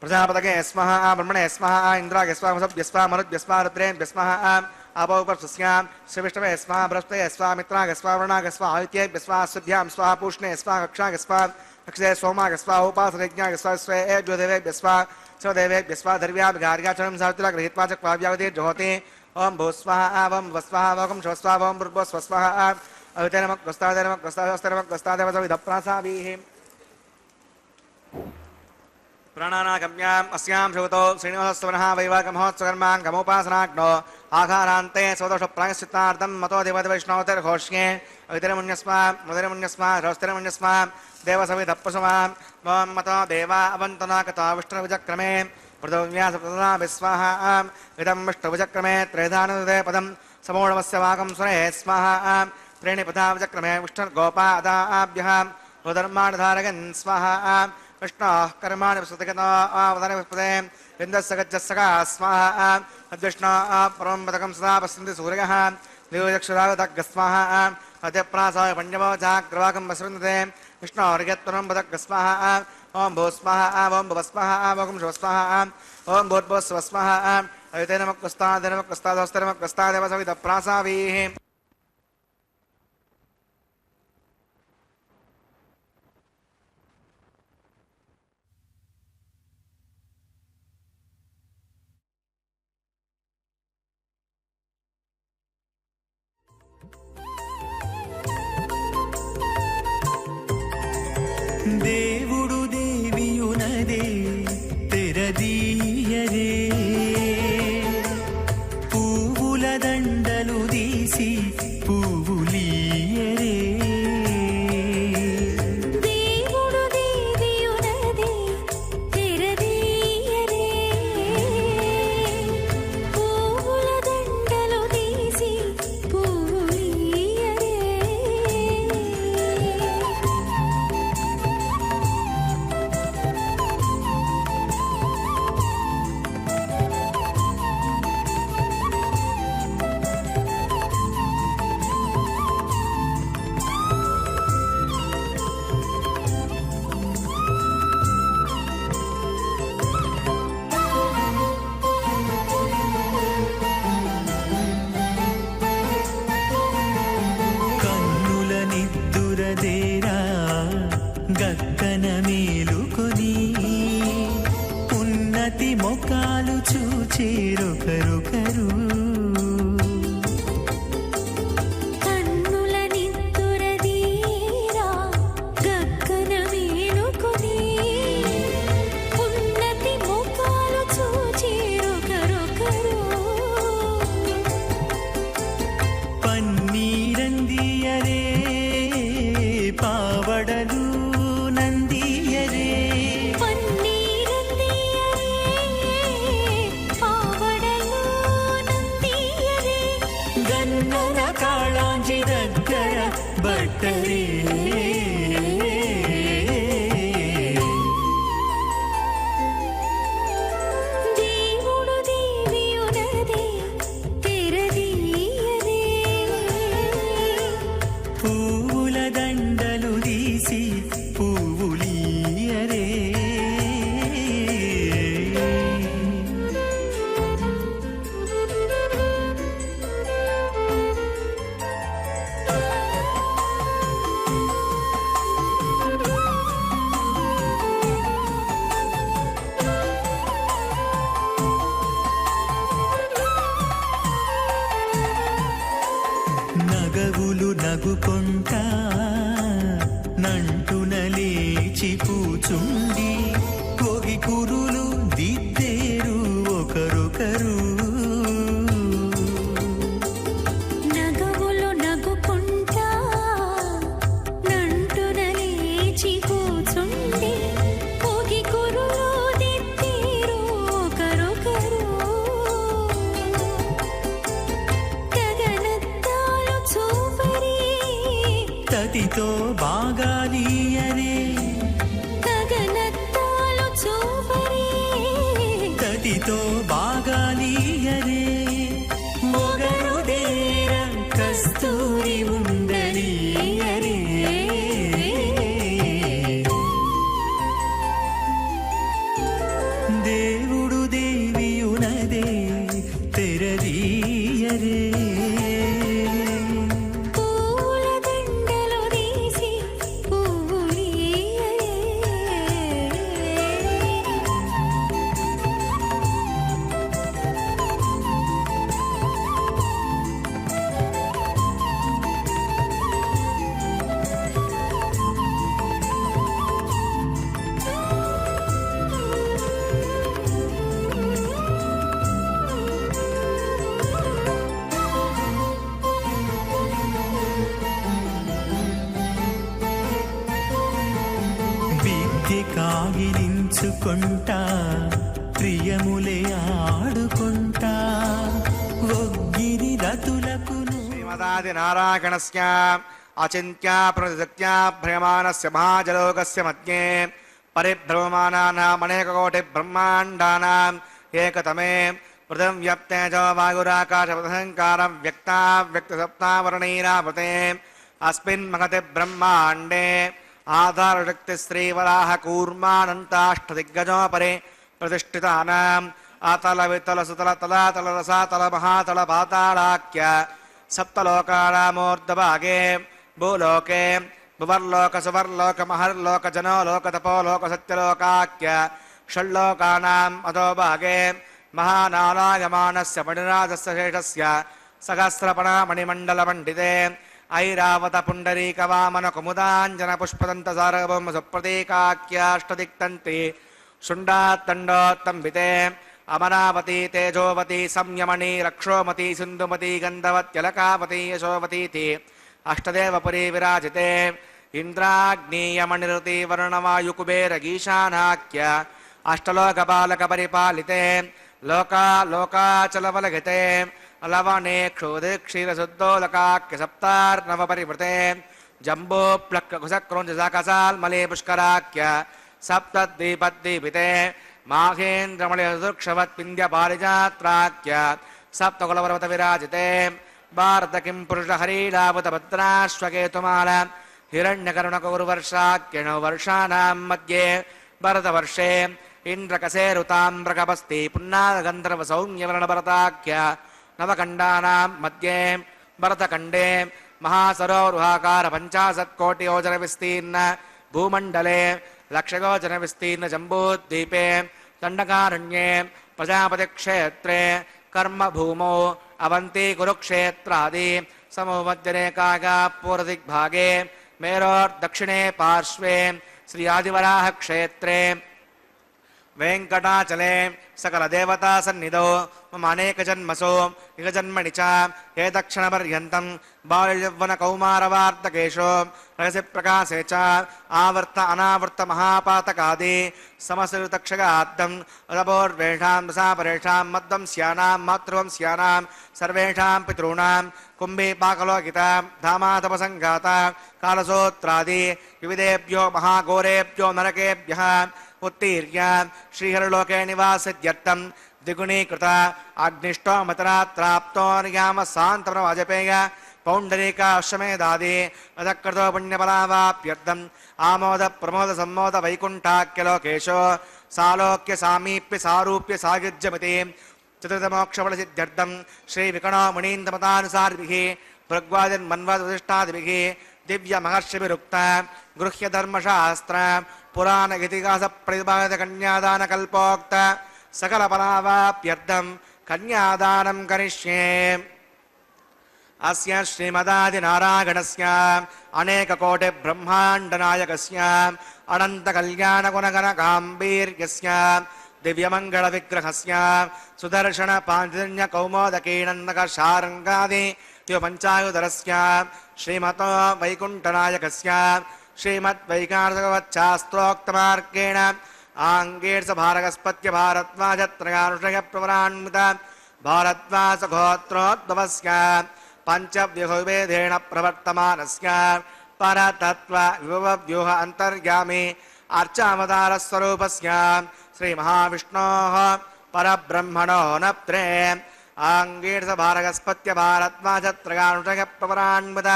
प्रजापतये स्वाहा ब्रह्मणे स्वाहा इन्द्राय स्वाहा वसुभ्यः स्वाहा मरुद्भ्यः स्वाहा रुद्रेभ्यः स्वाहा आपोपस्स्यां श्रीविष्णवे स्वाहा बृहस्पतये स्वाहा मित्राय स्वाहा वरुणाय स्वाहा आदित्येभ्यः स्वाहा सुभ्यां स्वाहा पूष्णे स्वाहा कक्षाय स्वाहा अक्षये सोमाय स्वाहा उपासनयज्ञाय स्वाहा स्वेभ्यो देवेभ्यः स्वाहा स्वदेवेभ्यः स्वाधर्व्याभिघार्याचरणं सावित्रिला गृहीत्वा च क्वाव्यावतीर्जुहोति ओम भूस्वाहा ओम वस्वाहा ओम शोस्वाहा ओम भूर्भुवस्वाहा अवितरमग्रस्तादेवसविधप्रासाभिः प्राणानागम्याम् अस्यां श्रुतौ श्रीनिवासस्तवनः वैवाहमहोत्सवकर्माङ्गमोपासनाग्नो आघारान्ते स्वदोषप्रायश्चित्तार्थं मतो देववैष्णवतिर्घोष्ये अवितरमुन्यस्मा मुदिरमुन्यस्मा ह्रस्तिरमुन्यस्मा देवसविधप्पशुमां त्वं मतो देवा अवन्तना कथा विष्णुविचक्रमे पृथिव्यासप्रदना विस्वाहा इदं विष्णुविचक्रमे त्रेधानुदे पदं समूढमस्य वाकं सुरे स्वाहा त्रीणि पदा विचक्रमे विष्णुर्गोपादाभ्यः रुधर्माणधारगन् स्वाहा विष्णोः कर्माणि विस्तृतिगता आवधाने विस्पदे इन्द्रस्य गच्छस्सका स्वाहा तद्विष्णोः परमं पदकं सदा पश्यन्ति सूर्यः देवचक्षुरागतग् स्वाहा अद्यप्रासाय पञ्चमो जाग्रवाकं वसृन्दते विष्णोर्यत्परं पदग् स्वाहा ओम भूस्वाहा ओम भुवस्वाहा ओम शोस्वाहा ओम भूर्भुवस्वाहा अवितरमग्रस्तादेवसविधप्रासाभिः దేవుడు దేవియునదే తెరదీయరే పువ్వుల దండలు తీసి పువ్వులీయరే దేవుడు దేవియునదే తెరదీయరే పువ్వుల దండలు తీసి పువ్వులీయరే కన్నుల నిద్దురదేరా గక్కన మేలుకొని ఉన్నతి మొకాలు చూచేరొకరొకరు కన్నుల నిద్దురదీరా గగ్గన మేలుకొని ఉన్నతి ముఖాలు చూచేరొకరొకరు పన్నీరందియరే పావడలు నందియరే పన్నీరందియరే పావడలు నందియరే గన్నన కాళాంజి దగ్గర బట్టరే దేవుడు దేవియునదే తెరదీయరే పువ్వుల దండలు తీసి పువ్వులీయరే నగవులు నగుకొంటా నంటున లేచి కూచుండి పొగి కురులు దిద్దేరు ఒకరొకరు నగవులు నగుకుంటా నంటున లేచి కూచుండి పొగి కురులు దిద్దేరు ఒకరొకరు గగనత్తాలు చూపరి తతితో బాగాలీయరే గగనత్తాలు చూపరి తతితో బాగాలీయరే మొగరు దేర కస్తూరి ఉండలీయరే దేవుడు దేవియునదే తెరదీయరే పూల దండలు తీసి పువ్వులీయరే ఆగిలించుకుంటా ప్రియములే ఆడుకుంటా ఒగ్గిరి రతులకును శ్రీమదాది నారాయణస్య అచింత్య ప్రతిశక్త్య భ్రయమానస్య మహాజలోకస్య మధ్యే పరిభ్రమమానానాం అనేకకోటి బ్రహ్మాండానాం ఏకతమే పృథం వ్యప్తేజో వాయురాకాశపథంకారం వ్యక్తావ్యక్తసప్తావరణైరావృతే అస్మిన్ మహతి బ్రహ్మాండే ఆధారశక్తి శ్రీవరాహ కూర్మానంతాష్టదిగ్గజోపరి ప్రతిష్ఠితానాం అతల వితల సుతల తలాతల రసాతల మహాతల పాతాళాఖ్య సప్తలోకానామూర్ధభాగే భూలోకే భువర్లోక సువర్లోక మహర్లోక జనోలోక తపోలోక సత్యలోకాఖ్య షణ్లోకానాం అధోభాగే మహానారాయమానస్య మణిరాజస్య శేషస్య సహస్రపణమణిమండల పండితే ఐరావత పుండరీక వామన కుముదాంజన పుష్పదంత సారభౌమ సుప్రతీకాఖ్యాష్టదిక్తంతి శుండాత్తండోత్తంబితే అమరావతి తేజోవతి సంయమణి రక్షోమతి సింధుమతి గంధవత్యలకావతి యశోవతీతి అష్టదేవపురీ విరాజితే ఇంద్రాగ్నేయమణిరుతి వర్ణవాయుకుబేరగీశానాఖ్య అష్టలోకపాలక పరిపాలితే లోకాచలవలగితే లవణే క్షోదే క్షీరశుద్ధోలకాఖ్య సప్తార్ణవ పరివృతే జంబో ప్లక్క కుశక్రోంజసాకసాల్మలే పుష్కరాఖ్య సప్తద్వీపద్వీపితే మాహేంద్రమళిదుర్క్షవత్పింద్య పారిజాత్రాఖ్య సప్తకులపర్వత విరాజితే భారత కిం పురుష హరీలావత భద్రాశ్వకేతుమాల హిరణ్యకరుణకౌర్వర్షాఖ్యణో వర్షాణాం మధ్యే భరతవర్షే ఇంద్రకసేరుతామ్రకపస్తి పున్నాగంధర్వ సౌమ్యవర్ణ భరతాఖ్య నవకండానాం మధ్యే భరతఖండే మహాసరోరుహాకార 50 కోటియోజన విస్తీర్ణ భూమండలే లక్షగోజన విస్తీర్ణ జంబూద్వీపే దండకారణ్యే ప్రజాపతి క్షేత్రే కర్మభూమౌ అవంతి కురుక్షేత్రాది సమోమధ్యరేఖాగా పూర్వదిగ్భాగే మేరోర్దక్షిణే పార్శ్వే శ్రీ ఆదివరాహ క్షేత్రే వెంకటాచలే సకల దేవతా సన్నిధౌ మమ అనేక జన్మసో ఇక జన్మని చ ఏ దక్షిణ పర్యంతం బాల్యవ్వన కౌమారవార్ధకేషు రహసి ప్రకాశే చ ఆవర్త అనావర్త మహాపాతకాది సమసృతక్షగాద్దం అదపూర్వేషాం రసాపరేషాం మద్వంస్యానాం మాతృవంస్యానాం సర్వేషాం పితॄణాం కుంభీపాకలోకిత ధామాతపసంఘాత కాలసూత్రాది వివిధేభ్యో మహాఘోరేభ్యో నరకేభ్యః उत्तीर्य श्रीहरलोके निवासित्यर्थं द्विगुणीकृत अग्निष्टोमतरात्राप्तोर्याम सान्तप्रवाजपेय पौण्डरीकाश्वमेधादि अधकृतो पुण्यफलावाप्यर्थम् आमोद प्रमोद सम्मोद वैकुण्ठाख्यलोकेषु सालोक्य सामीप्य सारूप्य सायुज्यमिति चतुर्थमोक्षफलसिद्ध्यर्थं श्रीविकणो मुनीन्द्रमतानुसारिभिः भृग्वादिन्मन्वदुदिष्टादिभिः दिव्यमहर्षिभिरुक्त गृह्यधर्मशास्त्र पुराण इतिहास प्रतिपादित कन्यादान कल्पोक्त सकल फलावाप्यर्थं कन्यादानं करिष्ये अस्य श्रीमदादि नारायणस्य अनेक कोटि ब्रह्मांड नायकस्य अनंत कल्याण गुणगण गांभीर्यस्य दिव्यमंगल विग्रहस्य सुदर्शन पांचजन्य कौमोदकीनंदक शारंगादि पंचायुधरस्य श्रीमतो वैकुंठनायकस्य श्रीमद्वैकार्षवच्छास्त्रोक्तमार्गेण आंगेर्ष भारगस्पत्य भारद्वाजत्रयानुषय प्रवरान्वित भारद्वासगोत्रोद्भवस्य पंचव्यूहभेदेन प्रवर्तमानस्य परतत्त्व विभवव्यूह अंतर्यामी अर्चावतारस्वरूपस्य श्रीमहाविष्णोः परब्रह्मणो नप्त्रे आंगेर्ष भारगस्पत्य भारद्वाजत्रयानुषय प्रवरान्वित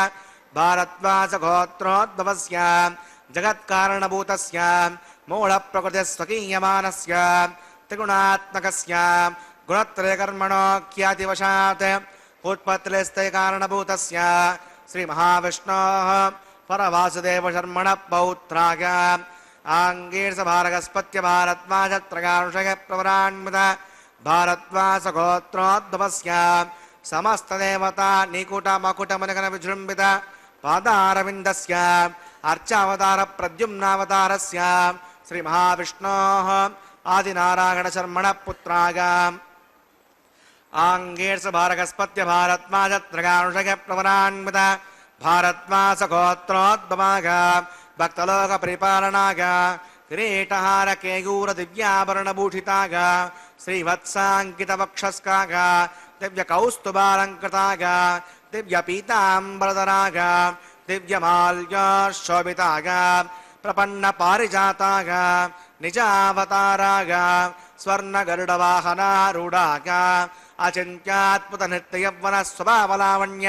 भारद्वासगोत्रोद्भवस्य जगत्कारणभूतस्य मूलप्रकृतिस्वकीयमानस्य त्रिगुणात्मकस्य गुणत्रयकर्मणो ख्यातिवशात् उत्पत्तिस्ते कारणभूतस्य श्रीमहाविष्णोः परवासुदेवशर्मणः पौत्राय आंगीर्ष भारगस्पत्य भारद्वाजत्रयानुषय प्रवरान्वित भारद्वासगोत्रोद्भवस्य समस्तदेवता निकुटमकुटमनगन विजृम्भित पादारविन्दस्य अर्चावतार प्रद्युम्नावतारस्य श्रीमहाविष्णोः आदिनारायणशर्मणः पुत्राय आंगीर्ष भारगस्पत्य भारद्वाजत्रयानुषय प्रवरान्वित भारद्वासगोत्रोद्भवाय भक्तलोक परिपालनाय किरीटहार केयूर दिव्याभरणभूषिताग श्रीवत्साङ्कितवक्षस्काग दिव्यकौस्तुभालङ्कृताग दिव्यपीताम्बरधराग दिव्यमाल्यशोभिताग प्रपन्नपारिजाताग निजावताराग स्वर्णगरुडवाहनारूढाग अचिन्त्यात्पुतनृत्ययौवनस्वभावलावण्य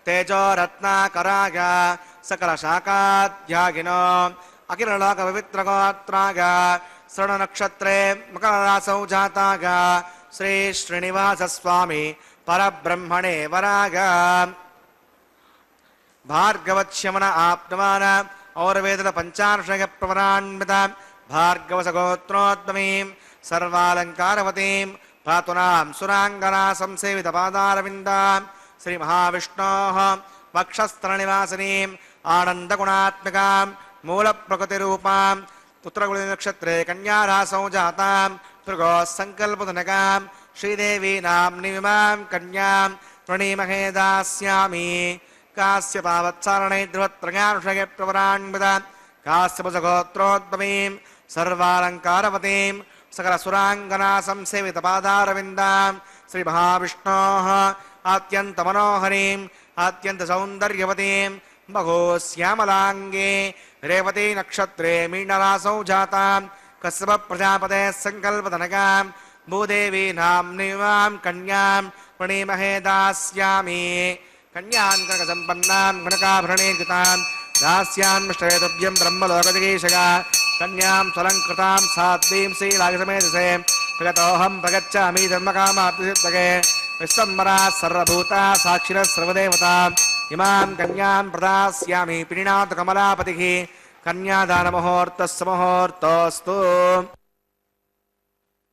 तेजोरत्नाकराग सकलशाखाध्यागिनो अखिललोकपवित्रगोत्राग श्रवणनक्षत्रे मकररासौ जाताग श्री श्रीनिवासस्वामी परब्रह्मणे वराग भार्गवच्छमन आप्तवान और वेदन पंचार्षग प्रवरान्वित भार्गवसगोत्रोद्भवीं सर्वालंकारवतीं पातुनां सुरांगना संसेवित पादारविन्दां श्री महाविष्णोः वक्षस्थलनिवासिनीं आनन्दगुणात्मकां मूलप्रकृतिरूपां पुत्रगुणनक्षत्रे कन्यारासौ जातां भृगोः सङ्कल्पधनकां श्रीदेवी नाम्नीमां कन्यां प्रणीमहे दास्यामि काश्यपावत्सारणे ध्रुवत्रयानुषगे प्रवरान्वित काश्यपसगोत्रोद्भवीं सर्वालङ्कारवतीं सकलसुराङ्गना संसेवितपादारविन्दां श्री महाविष्णोः अत्यन्तमनोहरीं अत्यन्तसौन्दर्यवतीं बहुश्यामलाङ्गे रेवती नक्षत्रे मीनरासौ जातां कश्यपप्रजापतेः सङ्कल्पधनकां भूदेवी नाम्नीमां कन्यां प्रणीमहे दास्यामि कन्यां कनकाभरणीकृतां दास्यान्मिष्टवेतव्यं ब्रह्मलोकदिगीशगा कन्यां स्वलङ्कृतां साध्वीं श्रीरागसमेधसे प्रगतोऽहं प्रगच्छामि धर्मकामाप्तिसिद्धये विश्वम्बरा सर्वभूता साक्षिणः सर्वदेवताम् इमां कन्यां प्रदास्यामि प्रीणातु कमलापतिः कन्यादानमुहूर्तस्य मुहूर्तोऽस्तु।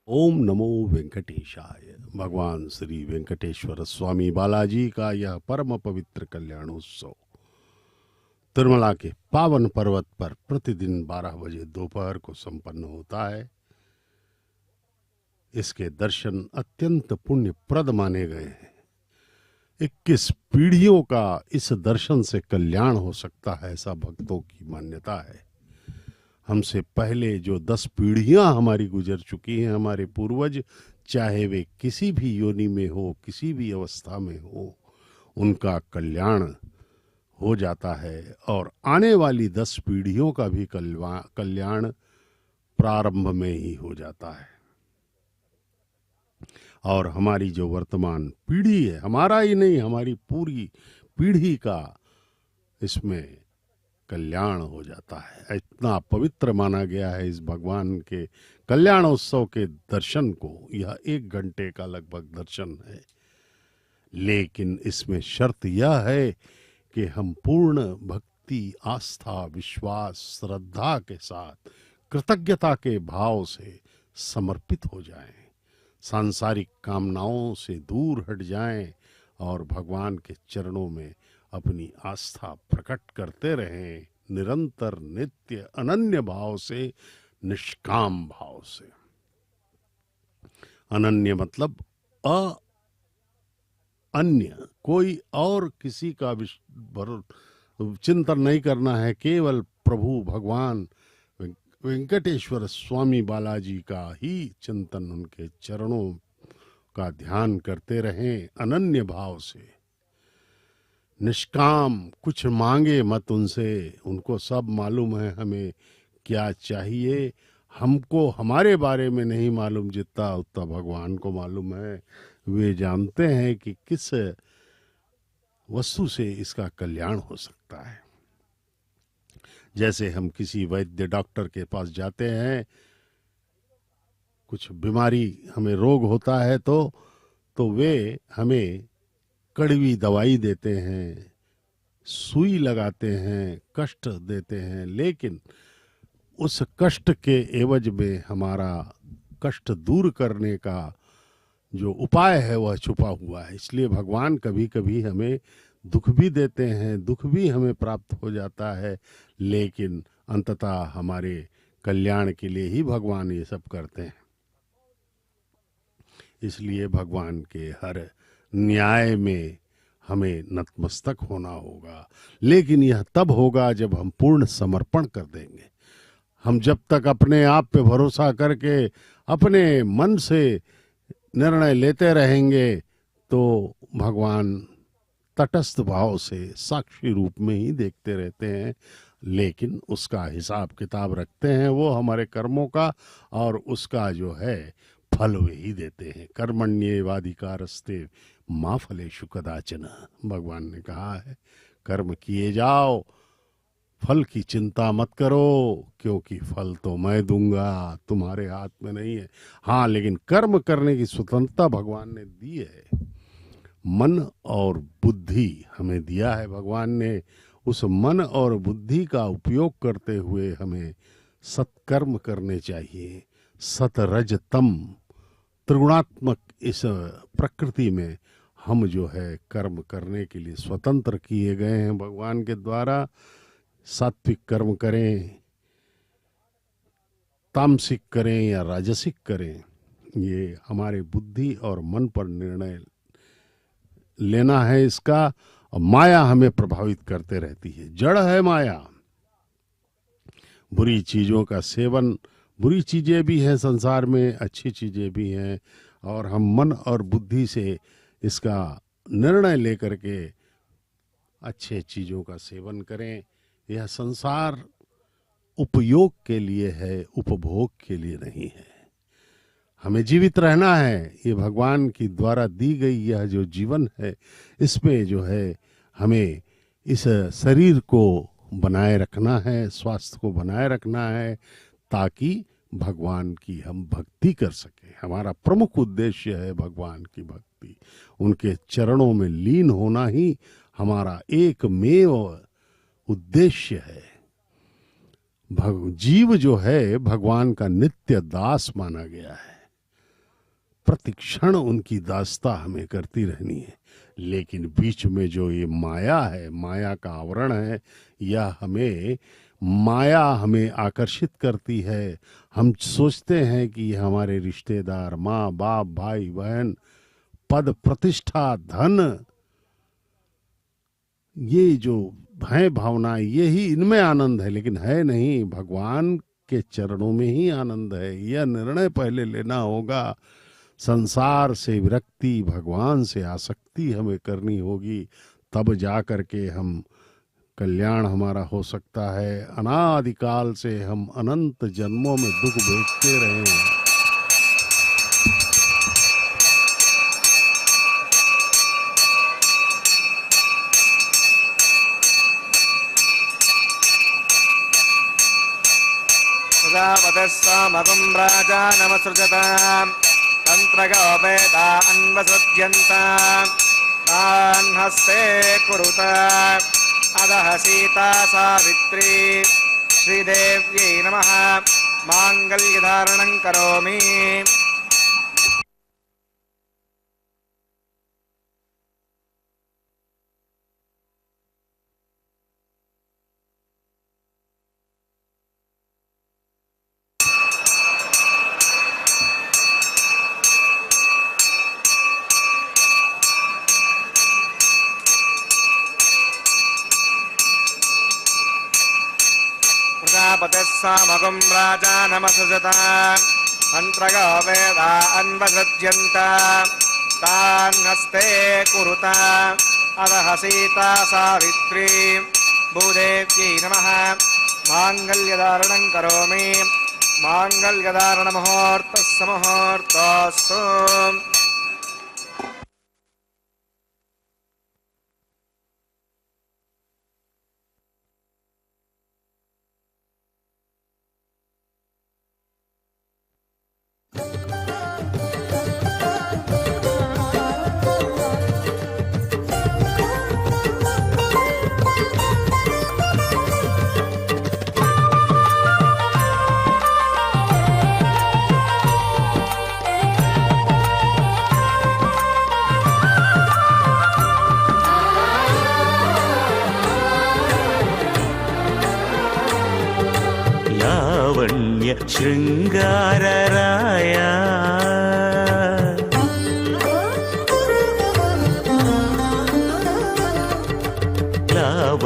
ओम नमो वेंकटेशाय। भगवान श्री वेंकटेश्वर स्वामी बालाजी का यह परम पवित्र कल्याणोत्सव तिरुमला के पावन पर्वत पर प्रतिदिन 12 बजे दोपहर को संपन्न होता है। इसके दर्शन अत्यंत पुण्यप्रद माने गए हैं। 21 पीढ़ियों का इस दर्शन से कल्याण हो सकता है, ऐसा भक्तों की मान्यता है। हमसे पहले जो 10 पीढ़ियां हमारी गुजर चुकी हैं, हमारे पूर्वज, चाहे वे किसी भी योनि में हो, किसी भी अवस्था में हो, उनका कल्याण हो जाता है और आने वाली 10 पीढ़ियों का भी कल्याण प्रारंभ में ही हो जाता है। और हमारी जो वर्तमान पीढ़ी है, हमारा ही नहीं, हमारी पूरी पीढ़ी का इसमें कल्याण हो जाता है। इतना पवित्र माना गया है इस भगवान के कल्याणोत्सव के दर्शन को। यह 1 घंटे का लगभग दर्शन है, लेकिन इसमें शर्त यह है कि हम पूर्ण भक्ति, आस्था, विश्वास, श्रद्धा के साथ कृतज्ञता के भाव से समर्पित हो जाएं, सांसारिक कामनाओं से दूर हट जाएं और भगवान के चरणों में अपनी आस्था प्रकट करते रहें, निरंतर, नित्य, अनन्य भाव से, निष्काम भाव से। अनन्य मतलब अन्य, कोई और किसी का चिंतन नहीं करना है, केवल प्रभु भगवान वेंकटेश्वर स्वामी बालाजी का ही चिंतन, उनके चरणों का ध्यान करते रहें अनन्य भाव से। निष्काम, कुछ मांगे मत उनसे, उनको सब मालूम है हमें क्या चाहिए। हमको हमारे बारे में नहीं मालूम, जितना उतना भगवान को मालूम है। वे जानते हैं कि किस वस्तु से इसका कल्याण हो सकता है। जैसे हम किसी वैद्य डॉक्टर के पास जाते हैं, कुछ बीमारी, हमें रोग होता है तो वे हमें कड़वी दवाई देते हैं, सुई लगाते हैं, कष्ट देते हैं, लेकिन उस कष्ट के एवज में हमारा कष्ट दूर करने का जो उपाय है वह छुपा हुआ है। इसलिए भगवान कभी कभी हमें दुख भी देते हैं, दुख भी हमें प्राप्त हो जाता है, लेकिन अंततः हमारे कल्याण के लिए ही भगवान ये सब करते हैं। इसलिए भगवान के हर न्याय में हमें नतमस्तक होना होगा, लेकिन यह तब होगा जब हम पूर्ण समर्पण कर देंगे। हम जब तक अपने आप पे भरोसा करके अपने मन से निर्णय लेते रहेंगे तो भगवान तटस्थ भाव से साक्षी रूप में ही देखते रहते हैं, लेकिन उसका हिसाब किताब रखते हैं वो हमारे कर्मों का, और उसका जो है फल वे ही देते हैं। कर्मण्येवाधिकारस्ते मां फलेषु कदाचन, भगवान ने कहा है कर्म किए जाओ, फल की चिंता मत करो, क्योंकि फल तो मैं दूंगा, तुम्हारे हाथ में नहीं है। हाँ, लेकिन कर्म करने की स्वतंत्रता भगवान ने दी है। मन और बुद्धि हमें दिया है भगवान ने, उस मन और बुद्धि का उपयोग करते हुए हमें सत्कर्म करने चाहिए। सत रज तम त्रिगुणात्मक इस प्रकृति में हम जो है कर्म करने के लिए स्वतंत्र किए गए हैं भगवान के द्वारा। सात्विक कर्म करें, तामसिक करें या राजसिक करें, ये हमारे बुद्धि और मन पर निर्णय लेना है इसका। माया हमें प्रभावित करते रहती है, जड़ है माया। बुरी चीजों का सेवन, बुरी चीजें भी हैं संसार में, अच्छी चीजें भी हैं, और हम मन और बुद्धि से इसका निर्णय लेकर के अच्छे चीजों का सेवन करें। यह संसार उपयोग के लिए है, उपभोग के लिए नहीं है। हमें जीवित रहना है, ये भगवान की द्वारा दी गई यह जो जीवन है, इसमें जो है हमें इस शरीर को बनाए रखना है, स्वास्थ्य को बनाए रखना है, ताकि भगवान की हम भक्ति कर सकें। हमारा प्रमुख उद्देश्य है भगवान की भक्ति, उनके चरणों में लीन होना ही हमारा एकमेव उद्देश्य है। जीव जो है भगवान का नित्य दास माना गया है, प्रति क्षण उनकी दासता हमें करती रहनी है। लेकिन बीच में जो ये माया है, माया का आवरण है, यह माया हमें आकर्षित करती है। हम सोचते हैं कि ये हमारे रिश्तेदार, माँ बाप, भाई बहन, पद प्रतिष्ठा, धन, ये जो है भावना, यही इनमें आनंद है, लेकिन है नहीं। भगवान के चरणों में ही आनंद है। यह निर्णय पहले लेना होगा। संसार से विरक्ति, भगवान से आसक्ति हमें करनी होगी, तब जा कर के हम कल्याण हमारा हो सकता है। अनादिकाल से हम अनंत जन्मों में दुख भोगते रहे हैं। प्रजापतिस्त्वमगं राजानमसृजताम् तन्त्रगो वेदा अन्वसृज्यन्ताम् तान् हस्ते कुरुत अदः सीता सावित्री श्रीदेव्यै नमः माङ्गल्यधारणं करोमि। प्रजापतिस्त्वमगं राजानमसृजताम् तन्त्रगो वेदा अन्वसृज्यन्ताम् तान् हस्ते कुरुत अदः सीता सावित्री भूदेव्यै नमः माङ्गल्यधारणं करोमि। माङ्गल्यधारणमुहूर्तस्य मुहूर्तोऽस्तु। शृंगारराय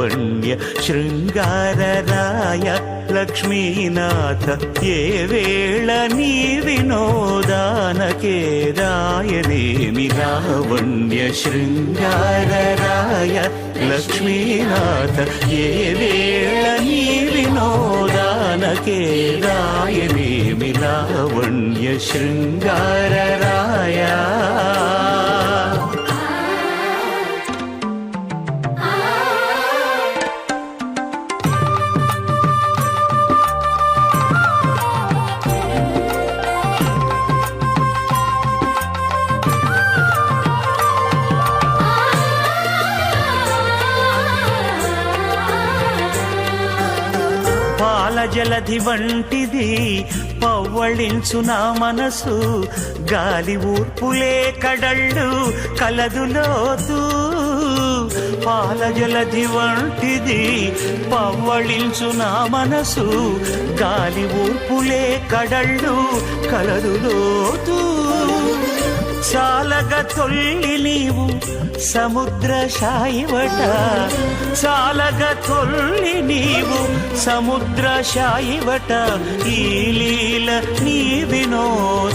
లావణ్య శృంగారరాయ లక్ష్మీనాథ ఏ వేళ నీ వినోదానకేదాయనేమి లావణ్య శృంగారరాయ లక్ష్మీనాథ ఏ వేళ నీ వినోదానకేదాయనేమి లావణ్య శృంగారరాయ జలధి వంటిది పవ్వళించు నా మనసు గాలి ఊర్పులే కడళ్ళు కలదులోతూ పాల జలధి వంటిది పవ్వళించు నా మనసు గాలి ఊర్పులే కడళ్ళు కలదులోతూ చాలగ తొల్లి నీవు సముద్ర శాయివట చాలగ తొల్లి నీవు సముద్ర శాయివట ఈ లీల నీ వినోదానకేదాయనేమి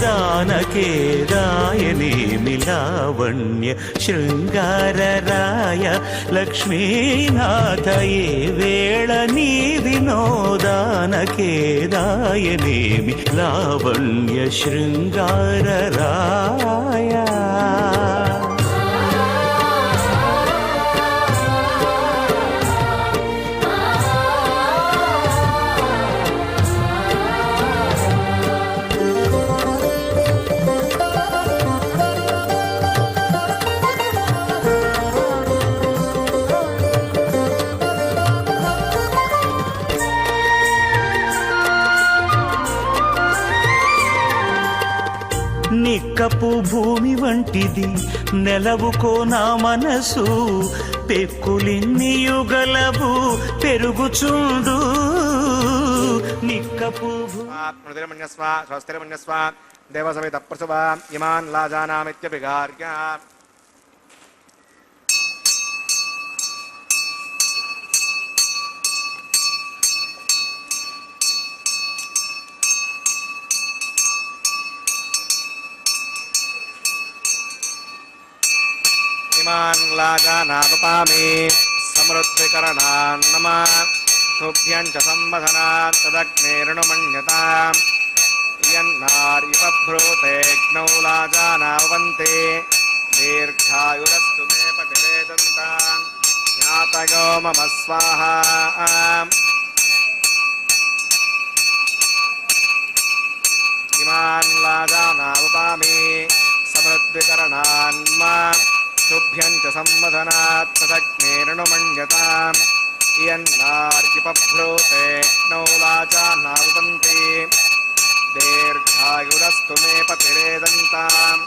లావణ్య శృంగారరాయ లక్ష్మీనాథ ఏ వేళ నీ వినోదానకేదాయనేమి లావణ్య శృంగారరాయ నిక్కపు భూమి వంటిది నెలవుకో నా మనసు పెక్కులిన్ని యుగలవు పెరుగుచుండు నిక్కపు హృదయమన్యస్వ స్వస్తిరమన్యస్వ దేవసమిత ప్రసవ ఇమాన్ లాజానామిత్యభిగార్య ఇమాన్ లాజానాపపామి సమృద్ధికరణాన్ నమః తుభ్యం చ సంవదనాత్ తదగ్నేరణుమన్యతాం యన్నార్యపభ్రూతేగ్నౌ లాజానావంతే దీర్ఘాయురస్తు మే పతిరేదంతాం జ్ఞాతయో మమ స్వాహా ఇమాన్ లాజానాపపామి సమృద్ధికరణాన్ నమః తుభ్యం చ సంవదనాత్ తదగ్నేరణుమన్యతాం యన్నార్యపభ్రూతేగ్నౌ లాజానావంతే దీర్ఘాయురస్తు మే పతిరేదంతాం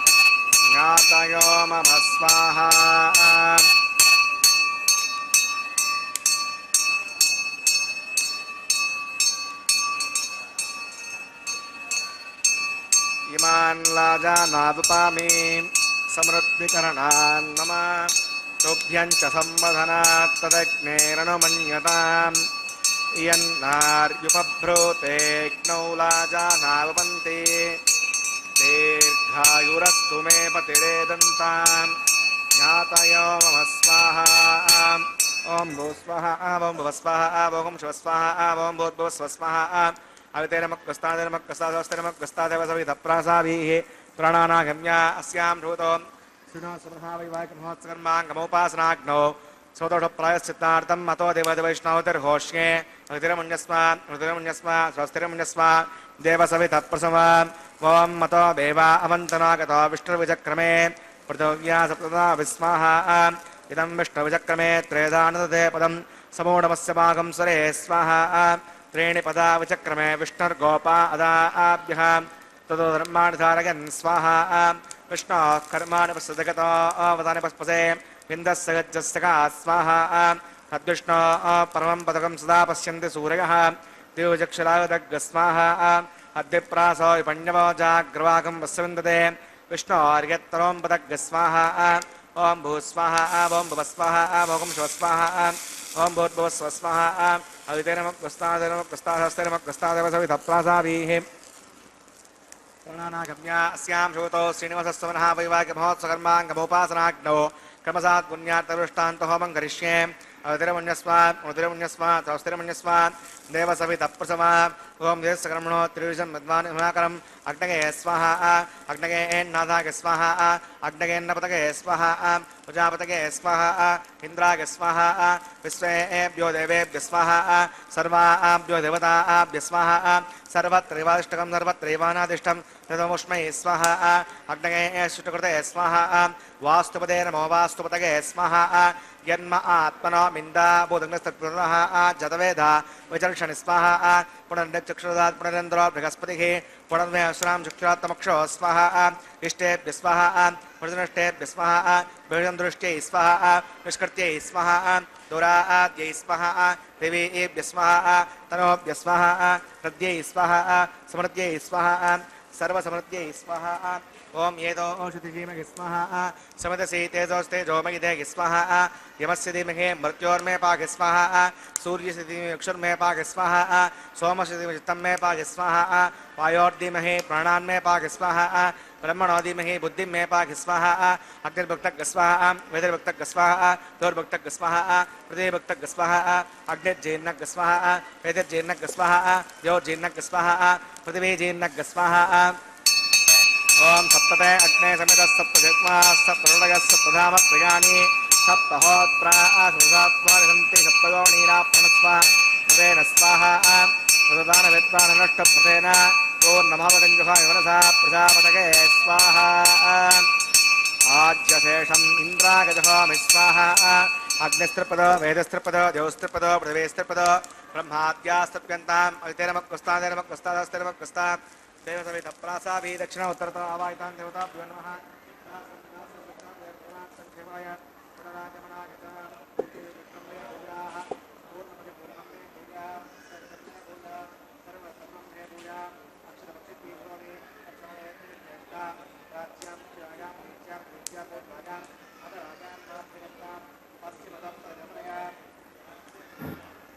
జ్ఞాతయో మమ స్వాహా ఇమాన్ లాజానాపపామి సమృద్ధికరణాన్ నమః తుభ్యం చ సంవదనాత్ తదగ్నేరణుమన్యతాం యన్నార్యుపభ్రూతేగ్నౌ లాజానావంతే దీర్ఘాయురస్తు మే పతిరేదంతాం జ్ఞాతయో మమ స్వాహా ఓం భూస్వః ఓం భువస్వః ఓం శివస్వః ఓం భూర్భువస్వః అవితేనమక్కస్తాదేనమక్కస్తాదోస్తేనమక్కస్తాదేవ సవితప్రాసాభిః ప్రాణానాగమ్య అస్యాం భూతో శ్రీనాథమహావైవాహికమహోత్సకర్మాంగమోపాసనాగ్నో సోదోష ప్రాయశ్చిత్తార్థం మతో దేవదేవైష్ణవతిర్హోష్యే హృతిరమున్యస్వ స్వస్తిరమున్యస్వ దేవసవితప్రసవ ఓం మతో దేవా అవంతనాగతో విష్ణుర్విచక్రమే పృథివ్యా సప్తదా విస్మాహ ఇదం విష్ణువిచక్రమే త్రేధానదతే పదం సమూఢమస్య భాగం స్వరే స్వాహ త్రీణి పదా విచక్రమే విష్ణుర్గోపా అదాభ్యః తదో ధర్మాణి ధారయన్ స్వాహ విష్ణోః కర్మాణి పశ్యగతో అవతాని పస్పసే విందస్య గచ్చస్య స్వాహ తద్విష్ణో పరమం పదకం సదా పశ్యంతి సూరయః దివ్యచక్షురాయుధగ్గ స్వాహ అద్విప్రాసో విపణ్యవో జాగ్రవాకం వస్య విందతే విష్ణోర్యత్తరోం పదగ్గ స్వాహ ఓం భూస్వాహ ఓం భువస్వాహ ఓం శివస్వాహ ओम भूर्भुवः स्वः स्वाहा अवितेनमग्रस्तादेव सवितप्रासाभिः कर्णानागम्या अस्यां श्रुतौ श्रीनिवासस्वनः वैवाहिकमहोत्सकर्माङ्गमोपासनाग्नौ क्रमसात् पुण्यार्थदृष्टान्त होमं करिष्ये अवतिरमुन्यस्वात् तौस्तिरमुन्यस्वात् देवसवितप्रसमा ओम देशकर्मणो त्रिविशं मध्वान् हिमाकरम् अग्नगे स्वाहा अग्नगे नाथागे स्वाहा अग्नगेन्नपतगे स्वाहा प्रजापतगे स्वाहा इन्द्रागे स्वाहा विश्वेभ्यो देवेभ्य स्वाहा सर्वाभ्यो देवताभ्य स्वाहा सर्वत्रैवादिष्टकं सर्वत्रैवानादिष्टं तदमुष्मै स्वाहा अग्नगे शुष्टकृते स्वाहा वास्तुपदे नमो वास्तुपतगे स्वाहा यन्म आत्मनो मिन्दा बोधङ्गस्तत्पुनः जतवेद विचर्षणि स्वाहा पुनर्चक्षुरात् पुनरेन्द्रो बृहस्पतिः पुनर्मेश्रां चक्षुरात्तमक्षो स्वाहा इष्टेभ्य स्वाहा पुनर्दृष्टेभ्य स्वाहा बृहदृष्ट्यै स्वाहा निष्कृत्यै स्वाहा दुराद्यै स्वाहा देवीभ्य स्वाहा तनोभ्य स्वाहा हृद्यै स्वाहा समृद्ध्यै स्वाहा सर्वसमृद्ध्यै स्वाहा ओम येदो औषधिजीमहि स्वाहा समदसि तेजोस्तेजोमयिदेहि स्वाहा यमस्य धीमहि मृत्योर्मे पाहि स्वाहा सूर्यस्य धीमहि अक्षुर्मे पाहि स्वाहा सोमस्य धीमहि चित्तं मे पाहि स्वाहा वायोर्धीमहि प्राणान्मे पाहि स्वाहा ब्रह्मणो धीमहि बुद्धिं मे पाहि स्वाहा अग्निर्भक्तः स्वाहा वेदिर्भक्तः स्वाहा दोर्भक्तः स्वाहा पृथिवीभक्तः स्वाहा अग्निर्जीर्णः स्वाहा वेदिर्जीर्णः स्वाहा द्योर्जीर्णः स्वाहा पृथिवीजीर्णः स्वाहा ओम सप्तते अग्ने समितः सप्तजग्माः सप्तहृदयः सप्तधाम प्रियाणि सप्तहोत्रासुसात्मानि सप्तगोणीराप्रणस्वा तदेन स्वाहा तदानविद्वाननष्टप्रतेन पूर्णमवदञ्जुहाय मनसा प्रजापतये स्वाहा आज्यशेषम् इन्द्रागजहामि स्वाहा अग्निस्त्रिपद वेदस्त्रिपद द्यौस्त्रिपद पृथिवीस्त्रिपद ब्रह्माद्यास्तप्यन्ताम् अवितेनमक्वस्तादेनमक्वस्तादस्तेनमक्वस्तात् देवसवितप्रासाभिः दक्षिण उत्तरतो आवाहितान् देवताभ्यो नमः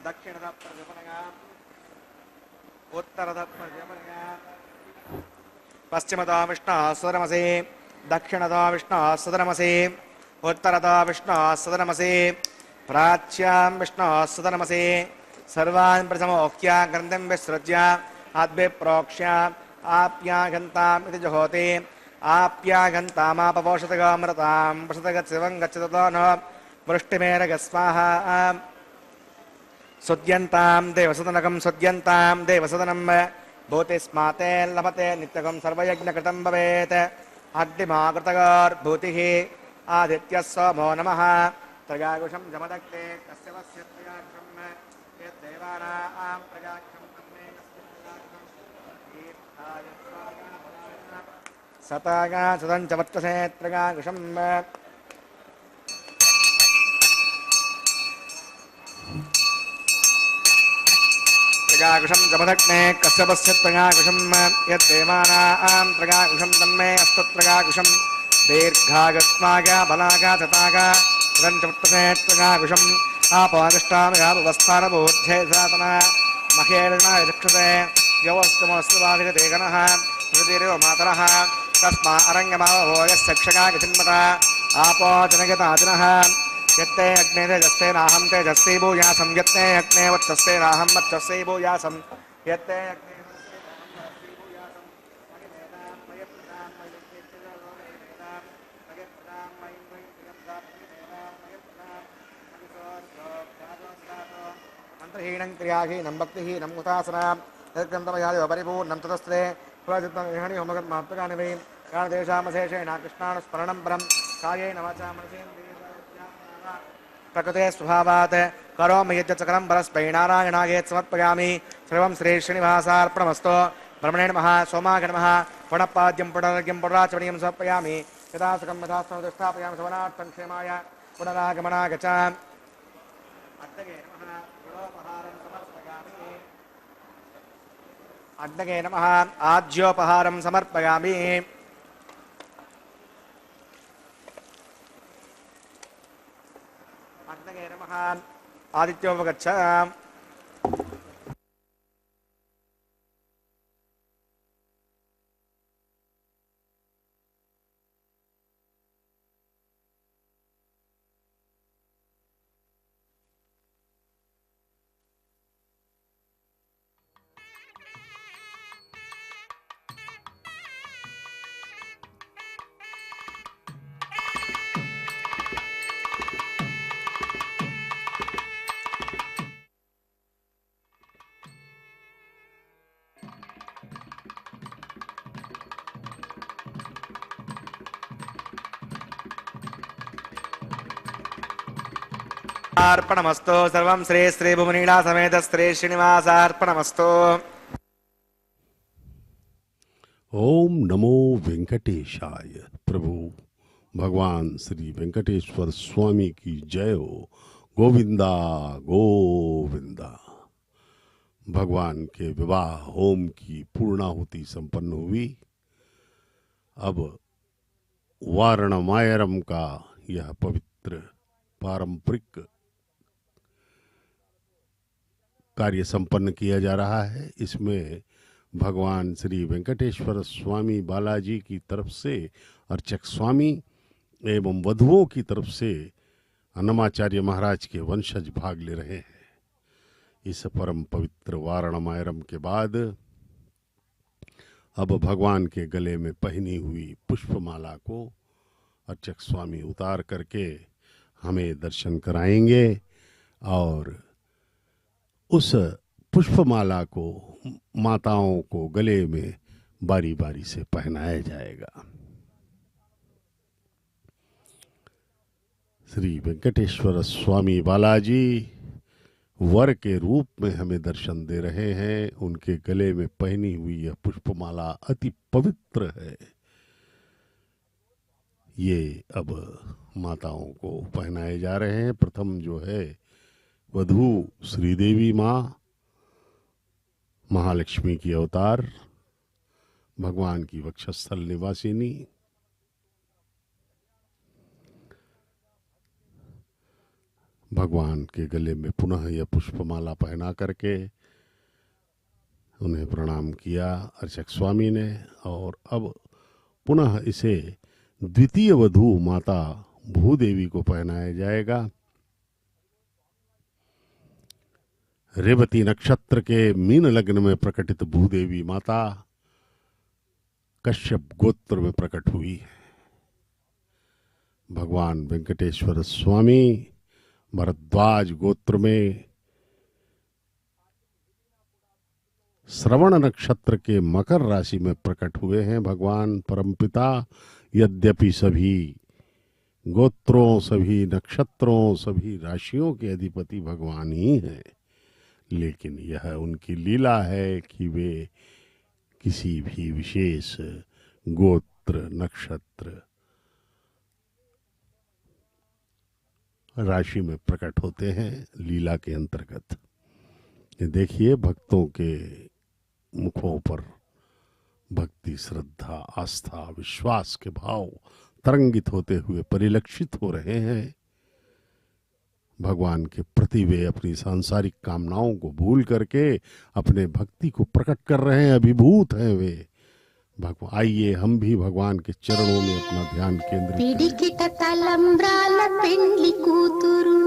दक्षिणतः प्रजमनया उत्तरतः प्रजमनया पश्चिमतो विष्णुः सदनमसि दक्षिणतो विष्णुः सदनमसि उत्तरतो विष्णुः सदनमसि प्राच्यां विष्णुः सदनमसि सर्वान् प्रथमोक्ष्य ग्रन्थिं विसृज्य अद्भिप्रोक्ष्य आप्यागन्ताम् इति जुहोति आप्यागन्तामापपोषतगामृतां वसतगच्छिवं गच्छतो न वृष्टिमेरगस्वाहा सुद्यन्तां देवसदनकं सुद्यन्तां देवसदनं भूतिस्माते लभते नित्यकं सर्वयज्ञकृतं भवेत् अग्निमाकृतगार्भूतिः आदित्यः सोमो नमः त्रयागुषं जमदग्ने कस्य वस्य त्रयागुषं यद्देवानां त्रयागुषं तन्मे सतागा सदं च वर्तसे त्रयागुषं त्रयागुषं जमदग्ने कश्यपस्य त्रयागुषं यद्देवानां त्रयागुषं तन्मे अस्तु त्रयागुषं दीर्घागस्माग बलागा ततागा सदञ्चवर्तसे त्रयागुषम् आपादिष्टामगावस्थानबोध्ये सातना महेर्णाय चक्षुषे यवस्तमस्तुवादिगते गणः पृथिवीरिव मातरः तस्मा अरङ्गमावो यस्य क्षगागतिन्मता आपो जनगताजिनः यत्ते अग्ने तेजस्ते नाहं तेजस्वी भूयासं यत्ते अग्ने वर्चस्ते नाहं वर्चस्वी भूयासं यत्ते अग्ने मंत्रहीनं क्रियाहीनं भक्तिहीनं कुतासनां यद्ग्रन्थमयादेव परिपूर्णं ततस्ते प्रचित्तं विहणि होमगन्माप्तकानि वै कारणदेशामशेषेण कृष्णानुस्मरणं परं कायेन वाचा मनसेन्द्रियेण प्रकृते स्वभावात् करोमि यज्ञचक्रं परस्मै नारायणाय समर्पयामि सर्वं श्री श्रीनिवासार्पणमस्तु ब्रह्मणे नमः सोमाय नमः पुनःपाद्यं पुनरर्घ्यं पुनराचमनीयं समर्पयामि यथा सुखं यथा स्थापयामि सवनार्थं क्षेमाय पुनरागमनाय च अग्नगे नमः आज्योपहारं समर्पयामि अग्नगे नमः आदित्योपगच्छ। अर्पणमस्तु सर्वं श्री श्री भुवनीला समेत श्री श्रीनिवासार्पणमस्तु। ओम नमो वेंकटेशाय। प्रभु भगवान श्री वेंकटेश्वर स्वामी की जय हो। गोविंदा गोविंदा। भगवान के विवाह होम की पूर्णाहुति संपन्न हुई। अब वारणमायरम का यह पवित्र पारंपरिक कार्य संपन्न किया जा रहा है। इसमें भगवान श्री वेंकटेश्वर स्वामी बालाजी की तरफ से अर्चक स्वामी एवं वधुओं की तरफ से अन्नमाचार्य महाराज के वंशज भाग ले रहे हैं। इस परम पवित्र वारणमायरम के बाद अब भगवान के गले में पहनी हुई पुष्पमाला को अर्चक स्वामी उतार करके हमें दर्शन कराएंगे और उस पुष्पमाला को माताओं को गले में बारी बारी से पहनाया जाएगा। श्री वेंकटेश्वर स्वामी बालाजी वर के रूप में हमें दर्शन दे रहे हैं। उनके गले में पहनी हुई यह पुष्पमाला अति पवित्र है। ये अब माताओं को पहनाए जा रहे हैं। प्रथम जो है वधू श्रीदेवी माँ महालक्ष्मी की अवतार, भगवान की वक्षस्थल निवासिनी, भगवान के गले में पुनः यह पुष्पमाला पहना करके उन्हें प्रणाम किया अर्चक स्वामी ने। और अब पुनः इसे द्वितीय वधू माता भूदेवी को पहनाया जाएगा। रेवती नक्षत्र के मीन लग्न में प्रकटित भूदेवी माता कश्यप गोत्र में प्रकट हुई है। भगवान वेंकटेश्वर स्वामी भरद्वाज गोत्र में श्रवण नक्षत्र के मकर राशि में प्रकट हुए हैं। भगवान परमपिता यद्यपि सभी गोत्रों, सभी नक्षत्रों, सभी राशियों के अधिपति भगवान ही हैं, लेकिन यह उनकी लीला है कि वे किसी भी विशेष गोत्र, नक्षत्र, राशि में प्रकट होते हैं लीला के अंतर्गत। ये देखिए भक्तों के मुखों पर भक्ति, श्रद्धा, आस्था, विश्वास के भाव तरंगित होते हुए परिलक्षित हो रहे हैं। भगवान के प्रति वे अपनी सांसारिक कामनाओं को भूल करके अपने भक्ति को प्रकट कर रहे हैं, अभिभूत हैं वे। भगवान, आइए हम भी भगवान के चरणों में अपना ध्यान केंद्रित करें। పిడికిట తలంబ్రాల పెండ్లి కూతురు,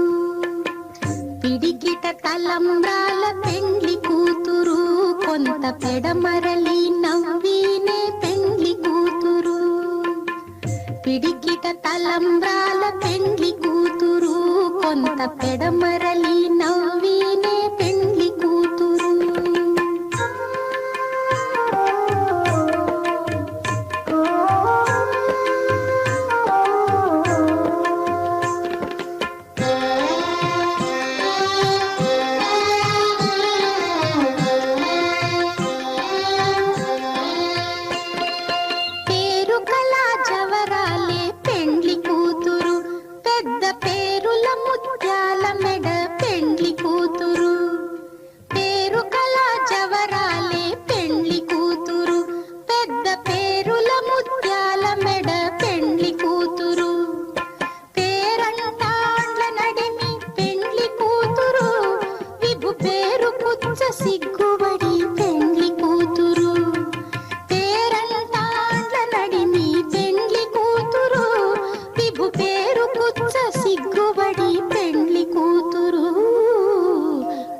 పిడికిట తలంబ్రాల పెండ్లి కూతురు, కొంత పెడమరలి నవ్వినే పెండ్లి కూతురు, పిడికిట తలంబ్రాల పెండ్లి కూతురు, కొంత పెడమరలి నవ్వినే పెండ్లి కూతురు. ముత్యాల మెడ పెండ్లి కూతురు.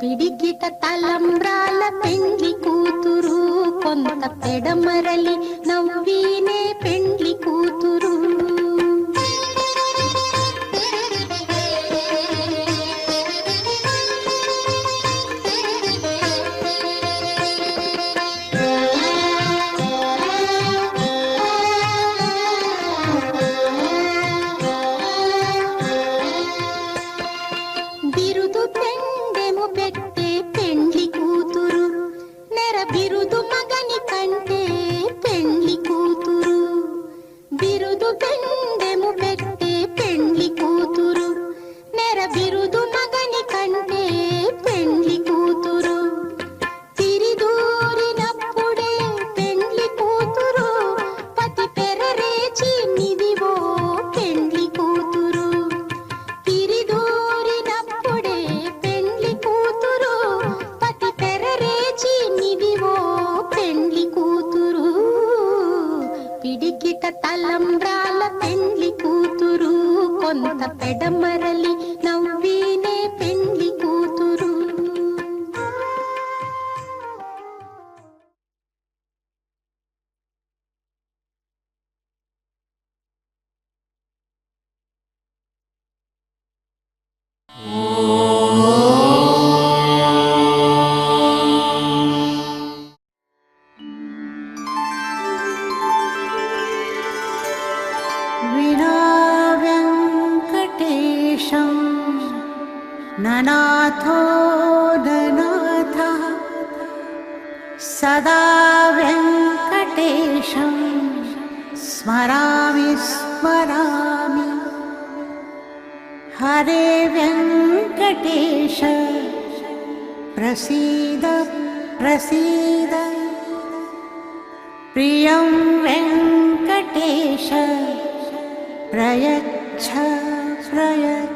పిడికిట తలంబ్రాల పెండ్లి కూతురు కొంత పెడమరలి నవ్వీనే పెండ్లి కూతురు బిరుదు పెండెము పెట్టే పెండ్లి కూతురు నెర బిరుదు మగని కంటే పెండ్లి కూతురు బిరుదు పెండెము పెట్టే పెండ్లి కూతురు నెర బిరుదు మగని కంటే పెండ్లి కూతురు తిరిదూరినప్పుడే పెండ్లి కూతురు పతి పెరరేచి నిదివో పెండ్లి కూతురు తిరిదూరినప్పుడే పెండ్లి కూతురు పతి పెరరేచి నిదివో పెండ్లి కూతురు పిడికిట తలంబ్రాల పెండ్లి కూతురు కొంత పెడమరలి నవ్వీనే పెండ్లి కూతురు विना वेङ्कटेशं ननाथो ननाथः सदा वेङ्कटेशं स्मरामि स्मरामि हरे वेङ्कटेश प्रसीद प्रसीद प्रियं वेङ्कटेश प्रयच्छ प्रयच्छ